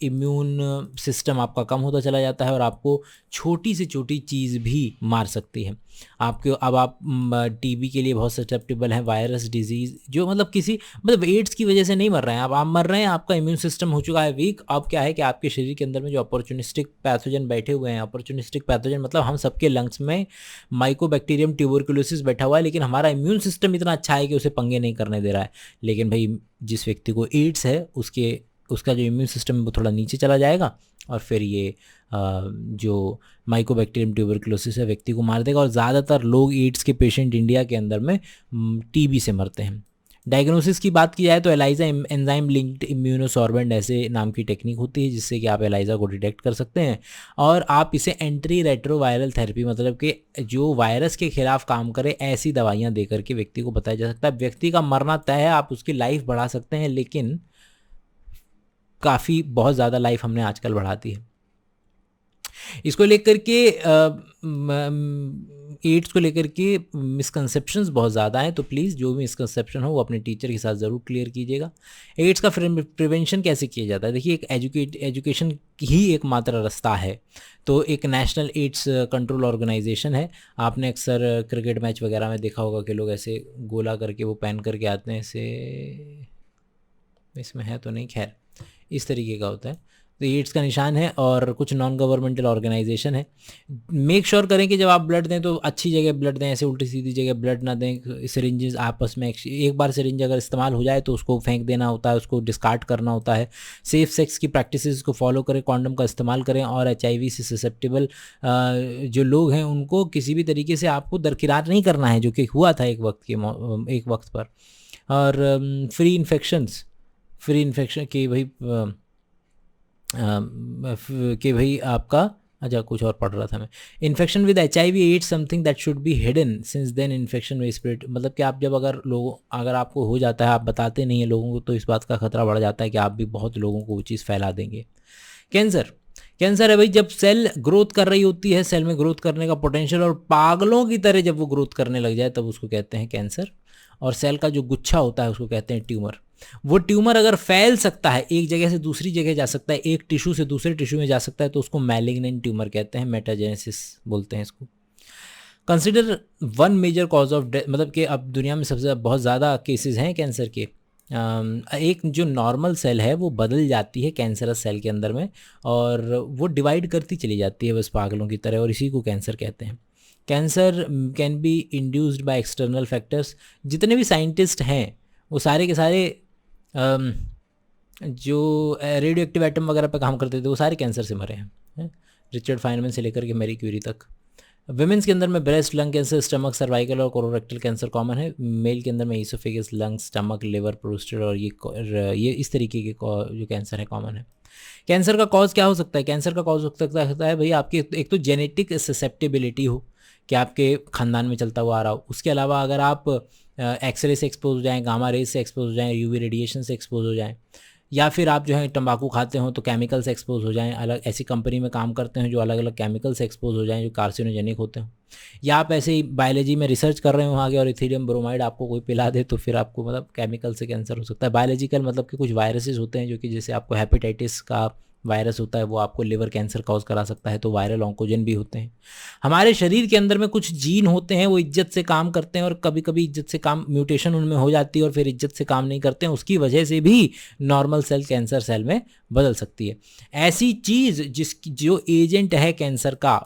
इम्यून सिस्टम आपका कम होता चला जाता है और आपको छोटी से छोटी चीज़ भी मार सकती है। आपके अब आप टीबी के लिए बहुत ससेप्टेबल हैं, वायरस डिजीज़ जो मतलब एड्स की वजह से नहीं मर रहे हैं आप मर रहे हैं, आपका इम्यून सिस्टम हो चुका है वीक। अब क्या है कि आपके शरीर के अंदर में जो अपॉर्चुनिस्टिक पैथोजन बैठे हुए हैं, अपॉर्चुनिस्टिक पैथोजन मतलब हम सबके लंग्स में माइकोबैक्टीरियम ट्यूबरकुलोसिस बैठा हुआ है, लेकिन हमारा इम्यून सिस्टम इतना अच्छा है कि उसे पंगे नहीं करने दे रहा है। लेकिन भाई जिस व्यक्ति को एड्स है उसका जो इम्यून सिस्टम है वो थोड़ा नीचे चला जाएगा और फिर ये जो माइकोबैक्टीरियम ट्यूबरकुलोसिस है व्यक्ति को मार देगा। और ज़्यादातर लोग एड्स के पेशेंट इंडिया के अंदर में टीबी से मरते हैं। डायग्नोसिस की बात की जाए तो एलाइजा एंजाइम लिंक्ड इम्यूनोसॉर्बेंट ऐसे नाम की टेक्निक होती है जिससे कि आप एलाइजा को डिटेक्ट कर सकते हैं और आप इसे एंट्री रेट्रोवायरल थेरेपी मतलब कि जो वायरस के खिलाफ काम करे ऐसी दवाइयाँ दे करके व्यक्ति को बताया जा सकता है। व्यक्ति का मरना तय है, आप उसकी लाइफ बढ़ा सकते हैं, लेकिन काफ़ी बहुत ज़्यादा लाइफ हमने आजकल बढ़ा दी है। इसको लेकर के एड्स को लेकर के मिसकंसेप्शंस बहुत ज़्यादा हैं, तो प्लीज़ जो भी मिसकंसेप्शन हो वो अपने टीचर के साथ ज़रूर क्लियर कीजिएगा। एड्स का प्रिवेंशन कैसे किया जाता है? देखिए, एक एजुकेशन ही एकमात्र रास्ता है। तो एक नेशनल एड्स कंट्रोल ऑर्गेनाइजेशन है। आपने अक्सर क्रिकेट मैच वगैरह में देखा होगा कि लोग ऐसे गोला करके वो पहन करके आते हैं, ऐसे इसमें है तो नहीं, खैर इस तरीके का होता है। तो एड्स का निशान है और कुछ नॉन गवर्नमेंटल ऑर्गेनाइजेशन है। मेक श्योर करें कि जब आप ब्लड दें तो अच्छी जगह ब्लड दें, ऐसे उल्टी सीधी जगह ब्लड ना दें। सिरिंजेस आपस में एक बार सिरिंज अगर इस्तेमाल हो जाए तो उसको फेंक देना होता है, उसको डिस्कार्ड करना होता है। सेफ सेक्स की प्रैक्टिसेस को फॉलो करें, कॉन्डम का इस्तेमाल करें और HIV से ससेप्टेबल जो लोग हैं उनको किसी भी तरीके से आपको दरकिरार नहीं करना है, जो कि हुआ था एक वक्त पर। और फ्री इन्फेक्शन कि भाई आपका अच्छा कुछ और पढ़ रहा था मैं। Infection with HIV AIDS something that should be hidden since then infection में स्प्रेड, मतलब कि आप जब अगर आपको हो जाता है, आप बताते नहीं हैं लोगों को, तो इस बात का खतरा बढ़ जाता है कि आप भी बहुत लोगों को वो चीज़ फैला देंगे। कैंसर है भाई, जब सेल ग्रोथ कर रही होती है, सेल में ग्रोथ करने का पोटेंशियल और पागलों की तरह जब वो ग्रोथ करने लग जाए तब उसको कहते हैं कैंसर। और सेल का जो गुच्छा होता है उसको कहते हैं ट्यूमर। वो ट्यूमर अगर फैल सकता है, एक जगह से दूसरी जगह जा सकता है, एक टिश्यू से दूसरे टिश्यू में जा सकता है, तो उसको मैलिग्नेंट ट्यूमर कहते हैं, मेटाजेनेसिस बोलते हैं इसको। Consider one major cause of death, मतलब कि अब दुनिया में सबसे बहुत ज़्यादा केसेस हैं कैंसर के। एक जो नॉर्मल सेल है वो बदल जाती है कैंसरस सेल के अंदर में और वो डिवाइड करती चली जाती है बस पागलों की तरह, और इसी को कैंसर कहते हैं। Cancer can be induced by external factors. जितने भी साइंटिस्ट हैं वो सारे के सारे जो रेडियो एक्टिव एटम वगैरह पे काम करते थे वो सारे कैंसर से मरे हैं, रिचर्ड फाइनमैन से लेकर के मैरी क्यूरी तक। विमेंस के अंदर में breast, lung cancer, stomach, cervical और कोलोरेक्टल कैंसर कॉमन है। मेल के अंदर में oesophagus, lungs, stomach, liver, prostate और ये इस तरीके के जो कैंसर है कॉमन है। कैंसर का कॉज क्या हो सकता है? कैंसर का कॉज हो सकता है भाई आपकी एक तो जेनेटिक ससेप्टेबिलिटी हो कि आपके खानदान में चलता हुआ आ रहा हो। उसके अलावा अगर आप एक्सरे से एक्सपोज हो जाएँ, गामा रेज से एक्सपोज हो जाएँ, UV रेडिएशन से एक्सपोज हो जाएँ, या फिर आप जो है तंबाकू खाते हो तो केमिकल से एक्सपोज हो जाएं, अलग ऐसी कंपनी में काम करते हैं जो अलग अलग केमिकल से एक्सपोज हो जाएं जो कार्सिनोजेनिक होते हैं, या आप ऐसे ही बायोलॉजी में रिसर्च कर रहे हो आगे और इथेरियम ब्रोमाइड आपको कोई पिला दे तो फिर आपको मतलब केमिकल से कैंसर हो सकता है। बायोलॉजिकल मतलब कि कुछ वायरसेस होते हैं जो कि जैसे आपको हेपेटाइटिस का वायरस होता है वो आपको लिवर कैंसर कॉज करा सकता है, तो वायरल ऑन्कोजन भी होते हैं। हमारे शरीर के अंदर में कुछ जीन होते हैं, वो इज्जत से काम करते हैं और कभी कभी इज्जत से काम म्यूटेशन उनमें हो जाती है और फिर इज्जत से काम नहीं करते हैं, उसकी वजह से भी नॉर्मल सेल कैंसर सेल में बदल सकती है। ऐसी चीज़ जिसकी जो एजेंट है कैंसर का,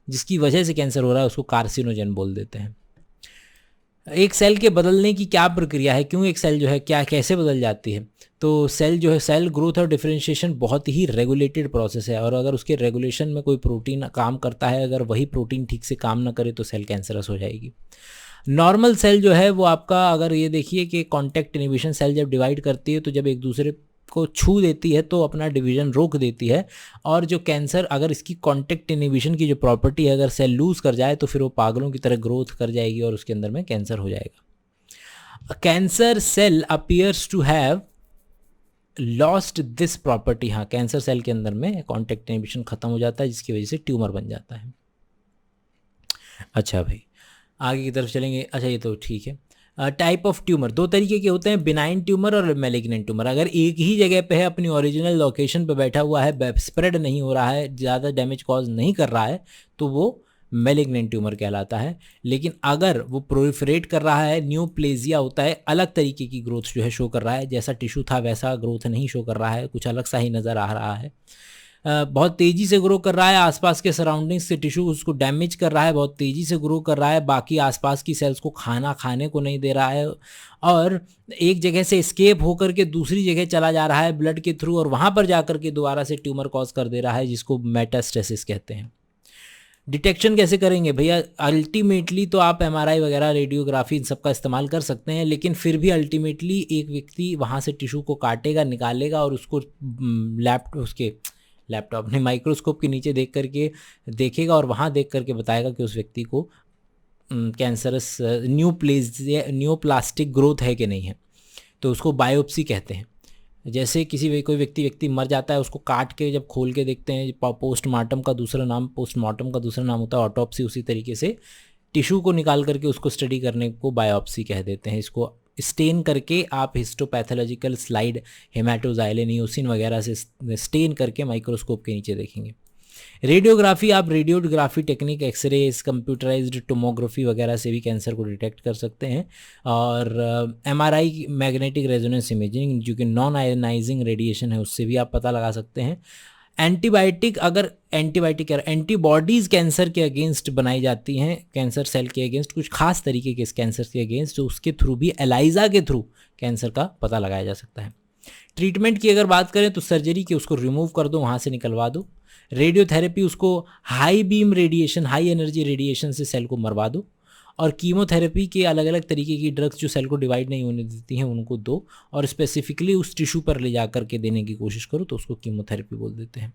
जिसकी वजह से कैंसर हो रहा है, उसको कार्सिनोजन बोल देते हैं। एक सेल के बदलने की क्या प्रक्रिया है, क्यों एक सेल जो है क्या कैसे बदल जाती है? तो सेल जो है, सेल ग्रोथ और डिफरेंशिएशन बहुत ही रेगुलेटेड प्रोसेस है, और अगर उसके रेगुलेशन में कोई प्रोटीन काम करता है, अगर वही प्रोटीन ठीक से काम ना करे तो सेल कैंसरस हो जाएगी। नॉर्मल सेल जो है वो आपका, अगर ये देखिए कि कॉन्टैक्ट इनिबिशन, सेल जब डिवाइड करती है तो जब एक दूसरे को छू देती है तो अपना डिवीजन रोक देती है, और जो कैंसर, अगर इसकी कॉन्टैक्ट इनिबिशन की जो प्रॉपर्टी है, अगर सेल लूज कर जाए तो फिर वो पागलों की तरह ग्रोथ कर जाएगी और उसके अंदर में कैंसर हो जाएगा। Cancer cell appears to have lost this property. हाँ, कैंसर सेल के अंदर में कॉन्टैक्ट इनिबिशन खत्म हो जाता है, जिसकी वजह से ट्यूमर बन जाता है। अच्छा भाई, आगे की तरफ चलेंगे। अच्छा, ये तो ठीक है। टाइप ऑफ ट्यूमर दो तरीके के होते हैं, बिनाइन ट्यूमर और मैलिग्नेंट ट्यूमर। अगर एक ही जगह पे है, अपनी ओरिजिनल लोकेशन पे बैठा हुआ है, स्प्रेड नहीं हो रहा है, ज़्यादा डैमेज कॉज नहीं कर रहा है, तो वो मैलिग्नेंट ट्यूमर कहलाता है। लेकिन अगर वो प्रोलिफरेट कर रहा है, न्यूप्लेजिया होता है, अलग तरीके की ग्रोथ जो है शो कर रहा है, जैसा टिश्यू था वैसा ग्रोथ नहीं शो कर रहा है, कुछ अलग सा ही नज़र आ रहा है, बहुत तेज़ी से ग्रो कर रहा है, आसपास के सराउंडिंग्स से टिश्यू उसको डैमेज कर रहा है, बहुत तेज़ी से ग्रो कर रहा है, बाकी आसपास की सेल्स को खाने को नहीं दे रहा है, और एक जगह से एस्केप होकर के दूसरी जगह चला जा रहा है ब्लड के थ्रू, और वहाँ पर जाकर के दोबारा से ट्यूमर कॉज कर दे रहा है, जिसको मेटास्टेसिस कहते हैं। डिटेक्शन कैसे करेंगे भैया? अल्टीमेटली तो आप एमआरआई वगैरह, रेडियोग्राफी, इन सब का इस्तेमाल कर सकते हैं, लेकिन फिर भी अल्टीमेटली एक व्यक्ति वहाँ से टिश्यू को काटेगा, निकालेगा, और उसको लैपटॉप ने माइक्रोस्कोप के नीचे देख करके देखेगा, और वहाँ देख करके बताएगा कि उस व्यक्ति को कैंसरस न्यूप्लास्टिक ग्रोथ है कि नहीं है। तो उसको बायोप्सी कहते हैं। जैसे कोई व्यक्ति मर जाता है, उसको काट के जब खोल के देखते हैं, पोस्टमार्टम का दूसरा नाम होता है ऑटोप्सी, उसी तरीके से टिश्यू को निकाल करके उसको स्टडी करने को बायोप्सी कह देते हैं। इसको स्टेन करके आप हिस्टोपैथोलॉजिकल स्लाइड, हेमाटोजाइलिन, ईओसिन वगैरह से स्टेन करके माइक्रोस्कोप के नीचे देखेंगे। रेडियोग्राफी, आप radiography technique, X-ray, computerised tomography वगैरह से भी कैंसर को डिटेक्ट कर सकते हैं। और एमआरआई, मैग्नेटिक रेजोनेंस इमेजिंग, जो कि नॉन आयनाइजिंग रेडिएशन है, उससे भी आप पता लगा सकते हैं। एंटीबॉडीज़ कैंसर के अगेंस्ट बनाई जाती हैं, कैंसर सेल के अगेंस्ट, कुछ खास तरीके के कैंसर के अगेंस्ट, जो उसके थ्रू भी, एलाइजा के थ्रू कैंसर का पता लगाया जा सकता है। ट्रीटमेंट की अगर बात करें तो सर्जरी की, उसको रिमूव कर दो, वहाँ से निकलवा दो। रेडियोथेरेपी, उसको high beam radiation, high energy radiation से सेल को मरवा दो। और कीमोथेरेपी के अलग अलग तरीके की ड्रग्स जो सेल को डिवाइड नहीं होने देती हैं, उनको दो, और स्पेसिफिकली उस टिश्यू पर ले जा करके देने की कोशिश करो, तो उसको कीमोथेरेपी बोल देते हैं।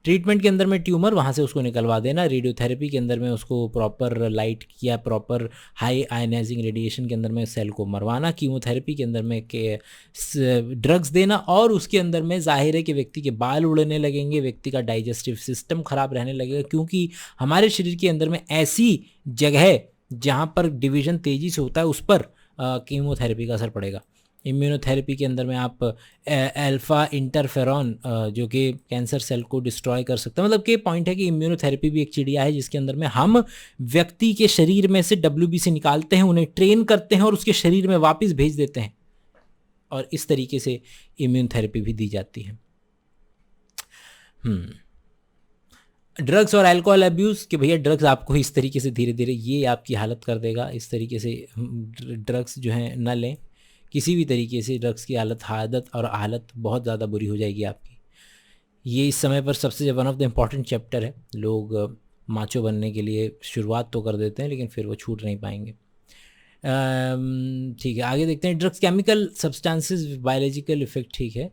ट्रीटमेंट के अंदर में ट्यूमर, वहाँ से उसको निकलवा देना। रेडियोथेरेपी के अंदर में उसको प्रॉपर लाइट या प्रॉपर हाई आयनाइजिंग रेडिएशन के अंदर में सेल को मरवाना। कीमोथेरेपी के अंदर में ड्रग्स देना, और उसके अंदर में जाहिर है कि व्यक्ति के बाल उड़ने लगेंगे, व्यक्ति का डाइजेस्टिव सिस्टम खराब रहने लगेगा, क्योंकि हमारे शरीर के अंदर में ऐसी जगह जहाँ पर डिवीज़न तेज़ी से होता है, उस पर कीमोथेरेपी का असर पड़ेगा। इम्यूनोथेरेपी के अंदर में आप अल्फ़ा इंटरफेरॉन, जो कि कैंसर सेल को डिस्ट्रॉय कर सकता है। मतलब कि पॉइंट है कि इम्यूनोथेरेपी भी एक चिड़िया है, जिसके अंदर में हम व्यक्ति के शरीर में से WBC निकालते हैं, उन्हें ट्रेन करते हैं और उसके शरीर में वापस भेज देते हैं, और इस तरीके से इम्यूनोथेरेपी भी दी जाती है। ड्रग्स और अल्कोहल अब्यूज़, कि भैया ड्रग्स आपको इस तरीके से धीरे धीरे ये आपकी हालत कर देगा, इस तरीके से ड्रग्स जो हैं न लें, किसी भी तरीके से ड्रग्स की आदत और हालत बहुत ज़्यादा बुरी हो जाएगी आपकी। ये इस समय पर सबसे one of the important chapter है। लोग माचो बनने के लिए शुरुआत तो कर देते हैं, लेकिन फिर वो छूट नहीं पाएंगे। ठीक है, आगे देखते हैं। Drugs, chemical substances, biological effect. ठीक है,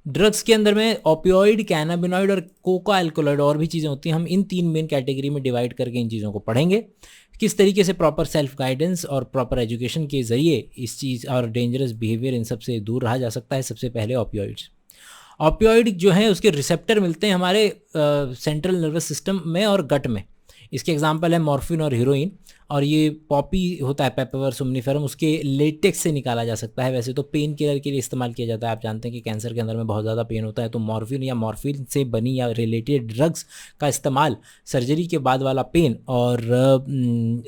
ड्रग्स के अंदर में ओपियोइड, कैनाबिनॉइड और कोका अल्कोलॉइड, और भी चीज़ें होती हैं। हम इन 3 मेन कैटेगरी में डिवाइड करके इन चीज़ों को पढ़ेंगे, किस तरीके से प्रॉपर सेल्फ गाइडेंस और प्रॉपर एजुकेशन के ज़रिए इस चीज़ और डेंजरस बिहेवियर, इन सब से दूर रहा जा सकता है। सबसे पहले ओपियोइड्स। ओपियोइड जो है उसके रिसेप्टर मिलते हैं हमारे सेंट्रल नर्वस सिस्टम में और गट में। इसके एग्जांपल है मॉर्फिन और हीरोइन। और ये पॉपी होता है पेपावर सोम्निफेरम, उसके लेटेक्स से निकाला जा सकता है। वैसे तो पेन किलर के लिए इस्तेमाल किया जाता है। आप जानते हैं कि कैंसर के अंदर में बहुत ज़्यादा पेन होता है, तो मॉर्फिन या मॉर्फिन से बनी या रिलेटेड ड्रग्स का इस्तेमाल सर्जरी के बाद वाला पेन और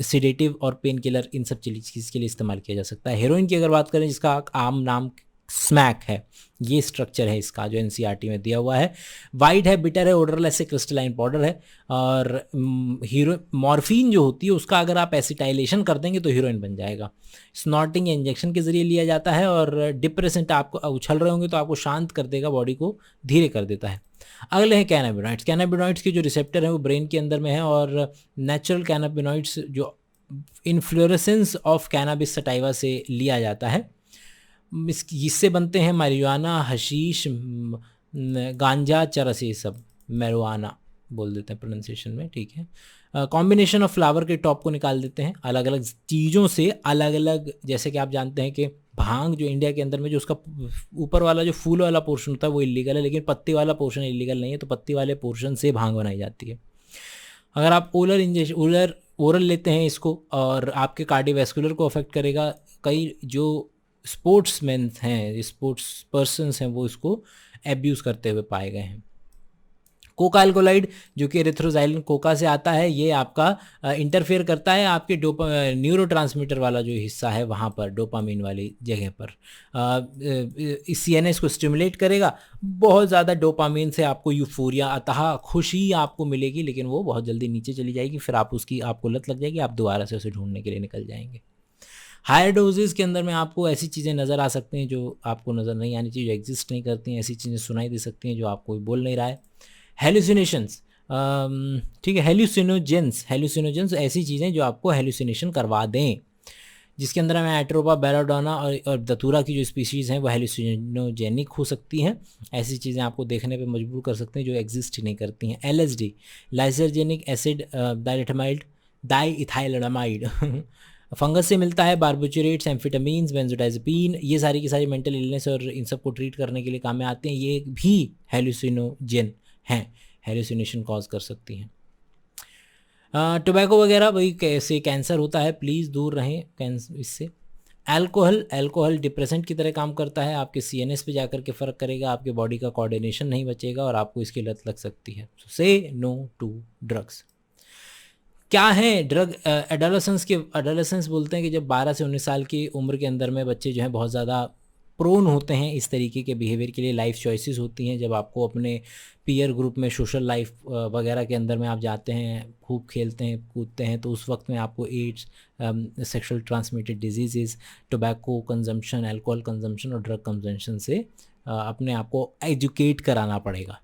सिडेटिव और पेन किलर इन सब चीज़ के लिए इस्तेमाल किया जा सकता है। हीरोइन की अगर बात करें, जिसका आम नाम स्मैक है, ये स्ट्रक्चर है इसका जो एनसीईआरटी में दिया हुआ है। वाइट है, बिटर है, ओडरलेस है, क्रिस्टलाइन पाउडर है। और हीरो मॉर्फिन जो होती है उसका अगर आप एसिटाइलेशन कर देंगे तो हीरोइन बन जाएगा। स्नॉटिंग या इंजेक्शन के जरिए लिया जाता है। और डिप्रेसेंट, आपको उछल रहे होंगे तो आपको शांत कर देगा, बॉडी को धीरे कर देता है। अगले हैं कैनाबिनॉइड्स। कैनाबिनॉइड्स के जो रिसेप्टर हैं वो ब्रेन के अंदर में है। और नेचुरल कैनाबिनॉइड्स जो इन्फ्लोरेसेंस ऑफ कैनाबिस सटाइवा से लिया जाता है, इससे बनते हैं marijuana, हशीश, गांजा, चरस, ये सब marijuana बोल देते हैं प्रोनाउंसिएशन में, ठीक है। कॉम्बिनेशन ऑफ फ्लावर के टॉप को निकाल देते हैं अलग अलग चीज़ों से, अलग अलग। जैसे कि आप जानते हैं कि भांग जो इंडिया के अंदर में जो उसका ऊपर वाला जो फूल वाला पोर्शन होता है वो इलीगल है, लेकिन पत्ती वाला पोर्शन इलीगल नहीं है। तो पत्ती वाले पोर्शन से भांग बनाई जाती है। अगर आप ओरल लेते हैं इसको, और आपके कार्डियोवैस्कुलर को अफेक्ट करेगा। कई जो स्पोर्ट्समैन हैं, स्पोर्ट्स पर्सन्स हैं, वो इसको एब्यूज़ करते हुए पाए गए हैं। कोका एल्कोलाइड जो कि एरिथ्रोजाइलिन कोका से आता है, ये आपका इंटरफेयर करता है आपके न्यूरोट्रांसमीटर वाला जो हिस्सा है वहाँ पर, डोपामिन वाली जगह पर। इस सीएनएस को स्टिमुलेट करेगा। बहुत ज़्यादा डोपामिन से आपको यूफोरिया, अतः खुशी आपको मिलेगी, लेकिन वो बहुत जल्दी नीचे चली जाएगी। फिर आपको लत लग जाएगी, आप दोबारा से उसे ढूंढने के लिए निकल जाएंगे। हायर डोजेज़ के अंदर में आपको ऐसी चीज़ें नज़र आ सकती हैं जो आपको नज़र नहीं आनी चाहिए, जो एग्जिस्ट नहीं करती हैं। ऐसी चीज़ें सुनाई दे सकती हैं जो आपको बोल नहीं रहा है। हेलुसिनेशंस, ठीक है, हेलुसिनोजेंस ऐसी चीज़ें जो आपको हेलुसिनेशन करवा दें, जिसके अंदर में एट्रोपा, बेलाडोना और दतूरा की जो स्पीशीज़ हैं वो हेलुसिनोजेनिक हो सकती हैं। ऐसी चीज़ें आपको देखने पे मजबूर कर सकती हैं जो एग्जिस्ट ही नहीं करती हैं। एलएसडी, लाइसर्जेनिक एसिड डाइइथाइलमाइड फंगस से मिलता है। बारबेचुरेट्स, एम्फिटामीन्स, बेंजोडाइज़ेपिन, ये सारी की सारी मेंटल इलनेस और इन सब को ट्रीट करने के लिए काम में आते हैं। ये भी हेलुसिनोजेन हैं, हेलुसिनेशन कॉज कर सकती हैं। टोबैको वगैरह भाई कैसे कैंसर होता है, प्लीज़ दूर रहें इससे। अल्कोहल डिप्रेसेंट की तरह काम करता है, आपके सीएनएस पे जाकर के फ़र्क करेगा, आपके बॉडी का कोऑर्डिनेशन नहीं बचेगा और आपको इसकी लत लग सकती है। सो से नो टू ड्रग्स। क्या है ड्रग? एडोलेसेंस बोलते हैं कि जब 12 से 19 साल की उम्र के अंदर में बच्चे जो हैं बहुत ज़्यादा प्रोन होते हैं इस तरीके के बिहेवियर के लिए। लाइफ चॉइसेस होती हैं जब आपको अपने पीयर ग्रुप में, सोशल लाइफ वगैरह के अंदर में आप जाते हैं, खूब खेलते हैं, कूदते हैं, तो उस वक्त में आपको AIDS, sexual transmitted disease, tobacco consumption, alcohol consumption और ड्रग कंजम्पशन से अपने आप को एजुकेट कराना पड़ेगा।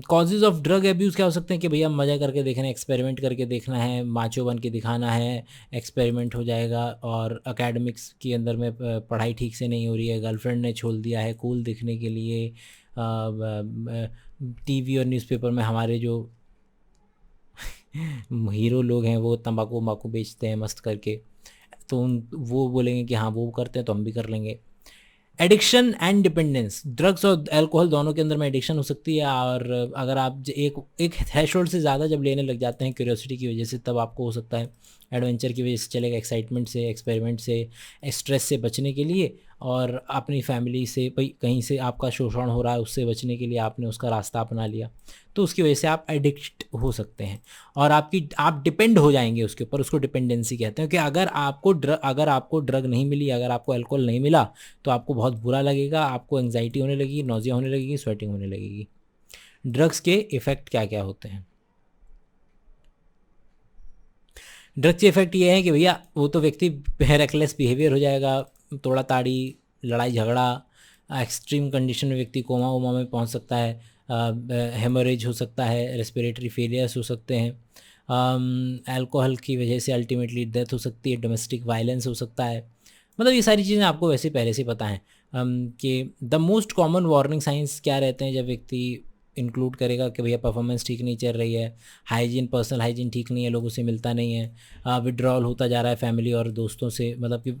कॉजेज़ ऑफ ड्रग एब्यूज़ क्या हो सकते हैं कि भैया मज़ा करके देखना है, एक्सपेरिमेंट करके देखना है, माचो बन के दिखाना है, एक्सपेरिमेंट हो जाएगा। और एकेडमिक्स के अंदर में पढ़ाई ठीक से नहीं हो रही है, गर्लफ्रेंड ने छोड़ दिया है कूल दिखने के लिए। टीवी और न्यूज़पेपर में हमारे जो हीरो लोग हैं वो तंबाकू वम्बाकू बेचते हैं मस्त करके, तो वो बोलेंगे कि हाँ वो करते हैं तो हम भी कर लेंगे। एडिक्शन एंड डिपेंडेंस, ड्रग्स और अल्कोहल दोनों के अंदर में एडिक्शन हो सकती है। और अगर आप एक थ्रेशोल्ड से ज़्यादा जब लेने लग जाते हैं क्यूरियोसिटी की वजह से, तब आपको हो सकता है एडवेंचर की वजह से चलेगा, एक्साइटमेंट से, एक्सपेरिमेंट से, स्ट्रेस से बचने के लिए, और अपनी फैमिली से भाई कहीं से आपका शोषण हो रहा है उससे बचने के लिए आपने उसका रास्ता अपना लिया, तो उसकी वजह से आप एडिक्ट हो सकते हैं और आप डिपेंड हो जाएंगे उसके ऊपर। उसको डिपेंडेंसी कहते हैं कि अगर आपको ड्रग नहीं मिली, अगर आपको अल्कोहल नहीं मिला तो आपको बहुत बुरा लगेगा, आपको एंग्जाइटी होने लगेगी, नोजिया होने लगेगी, स्वेटिंग होने लगेगी। ड्रग्स के इफ़ेक्ट क्या क्या होते हैं? ड्रग्स के इफेक्ट ये है कि भैया वो तो व्यक्ति रेकलेस बिहेवियर हो जाएगा, तोड़ा ताड़ी, लड़ाई झगड़ा, एक्सट्रीम कंडीशन में व्यक्ति कोमा वोमा में पहुंच सकता है, हेमोरेज हो सकता है, रेस्पिरेटरी फेलियर्स हो सकते हैं, अल्कोहल की वजह से अल्टीमेटली डेथ हो सकती है, डोमेस्टिक वायलेंस हो सकता है। मतलब ये सारी चीज़ें आपको वैसे पहले से पता हैं कि the most common warning science क्या रहते हैं जब व्यक्ति इंक्लूड करेगा कि भैया परफॉर्मेंस ठीक नहीं चल रही है, हाइजीन, पर्सनल हाइजीन ठीक नहीं है, लोगों से मिलता नहीं है, विड्रॉल होता जा रहा है फैमिली और दोस्तों से, मतलब कि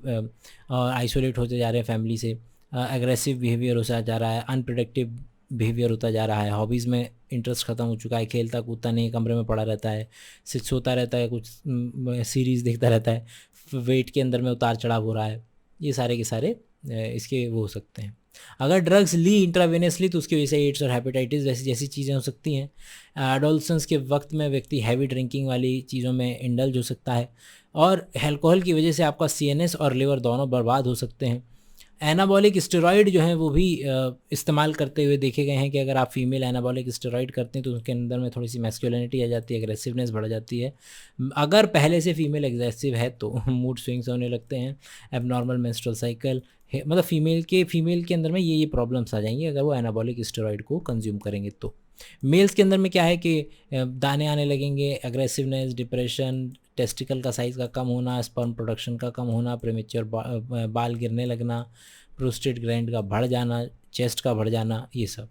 आइसोलेट होते जा रहे हैं फैमिली से, एग्रेसिव बिहेवियर होता जा रहा है, अनप्रोडक्टिव बिहेवियर होता जा रहा है, हॉबीज़ में इंटरेस्ट ख़त्म हो चुका है, खेलता कूदता नहीं, कमरे में पड़ा रहता है, सिर्फ सोता रहता है, कुछ सीरीज़ देखता रहता है, वेट के अंदर में उतार चढ़ाव हो रहा है। ये सारे के सारे इसके वो हो सकते हैं। अगर ड्रग्स ली इंट्रावेनियसली तो उसकी वजह से एड्स और हेपेटाइटिस जैसी जैसी चीज़ें हो सकती हैं। एडोलसेंस के वक्त में व्यक्ति हैवी ड्रिंकिंग वाली चीज़ों में इंडल्ज हो सकता है, और अल्कोहल की वजह से आपका सीएनएस और लिवर दोनों बर्बाद हो सकते हैं। एनाबॉलिक स्टेरॉइड जो हैं वो भी इस्तेमाल करते हुए देखे गए हैं कि अगर आप फीमेल एनाबॉलिक स्टेरॉइड करते हैं तो उसके अंदर में थोड़ी सी मैस्कुलिनिटी आ जाती है, एग्रेसिवनेस बढ़ जाती है। अगर पहले से फीमेल एग्रेसिव है तो मूड स्विंग्स होने लगते हैं, एबनॉर्मल मेंस्ट्रुअल साइकिल, मतलब फीमेल के अंदर में ये प्रॉब्लम्स आ जाएंगी अगर वो एनाबॉलिक स्टेरॉइड को कंज्यूम करेंगे तो। मेल्स के अंदर में क्या है कि दाने आने लगेंगे, एग्रेसिवनेस, डिप्रेशन, टेस्टिकल का साइज़ का कम होना, स्पर्म प्रोडक्शन का कम होना, प्रीमेच्योर बाल गिरने लगना, प्रोस्टेट ग्लैंड का बढ़ जाना, चेस्ट का बढ़ जाना, ये सब।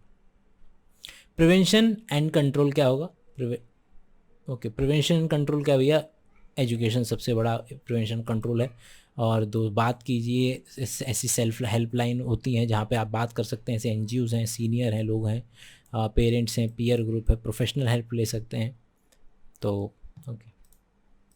प्रिवेंशन एंड कंट्रोल क्या होगा? प्रिवेंशन एंड कंट्रोल क्या भैया? एजुकेशन सबसे बड़ा प्रिवेंशन कंट्रोल है। और दो बात कीजिए, ऐसी सेल्फ हेल्पलाइन होती हैं जहाँ पे आप बात कर सकते हैं, ऐसे एनजीओज़ हैं, सीनियर हैं, लोग हैं, पेरेंट्स हैं, पीयर ग्रुप है, प्रोफेशनल हेल्प ले सकते हैं। तो ओके।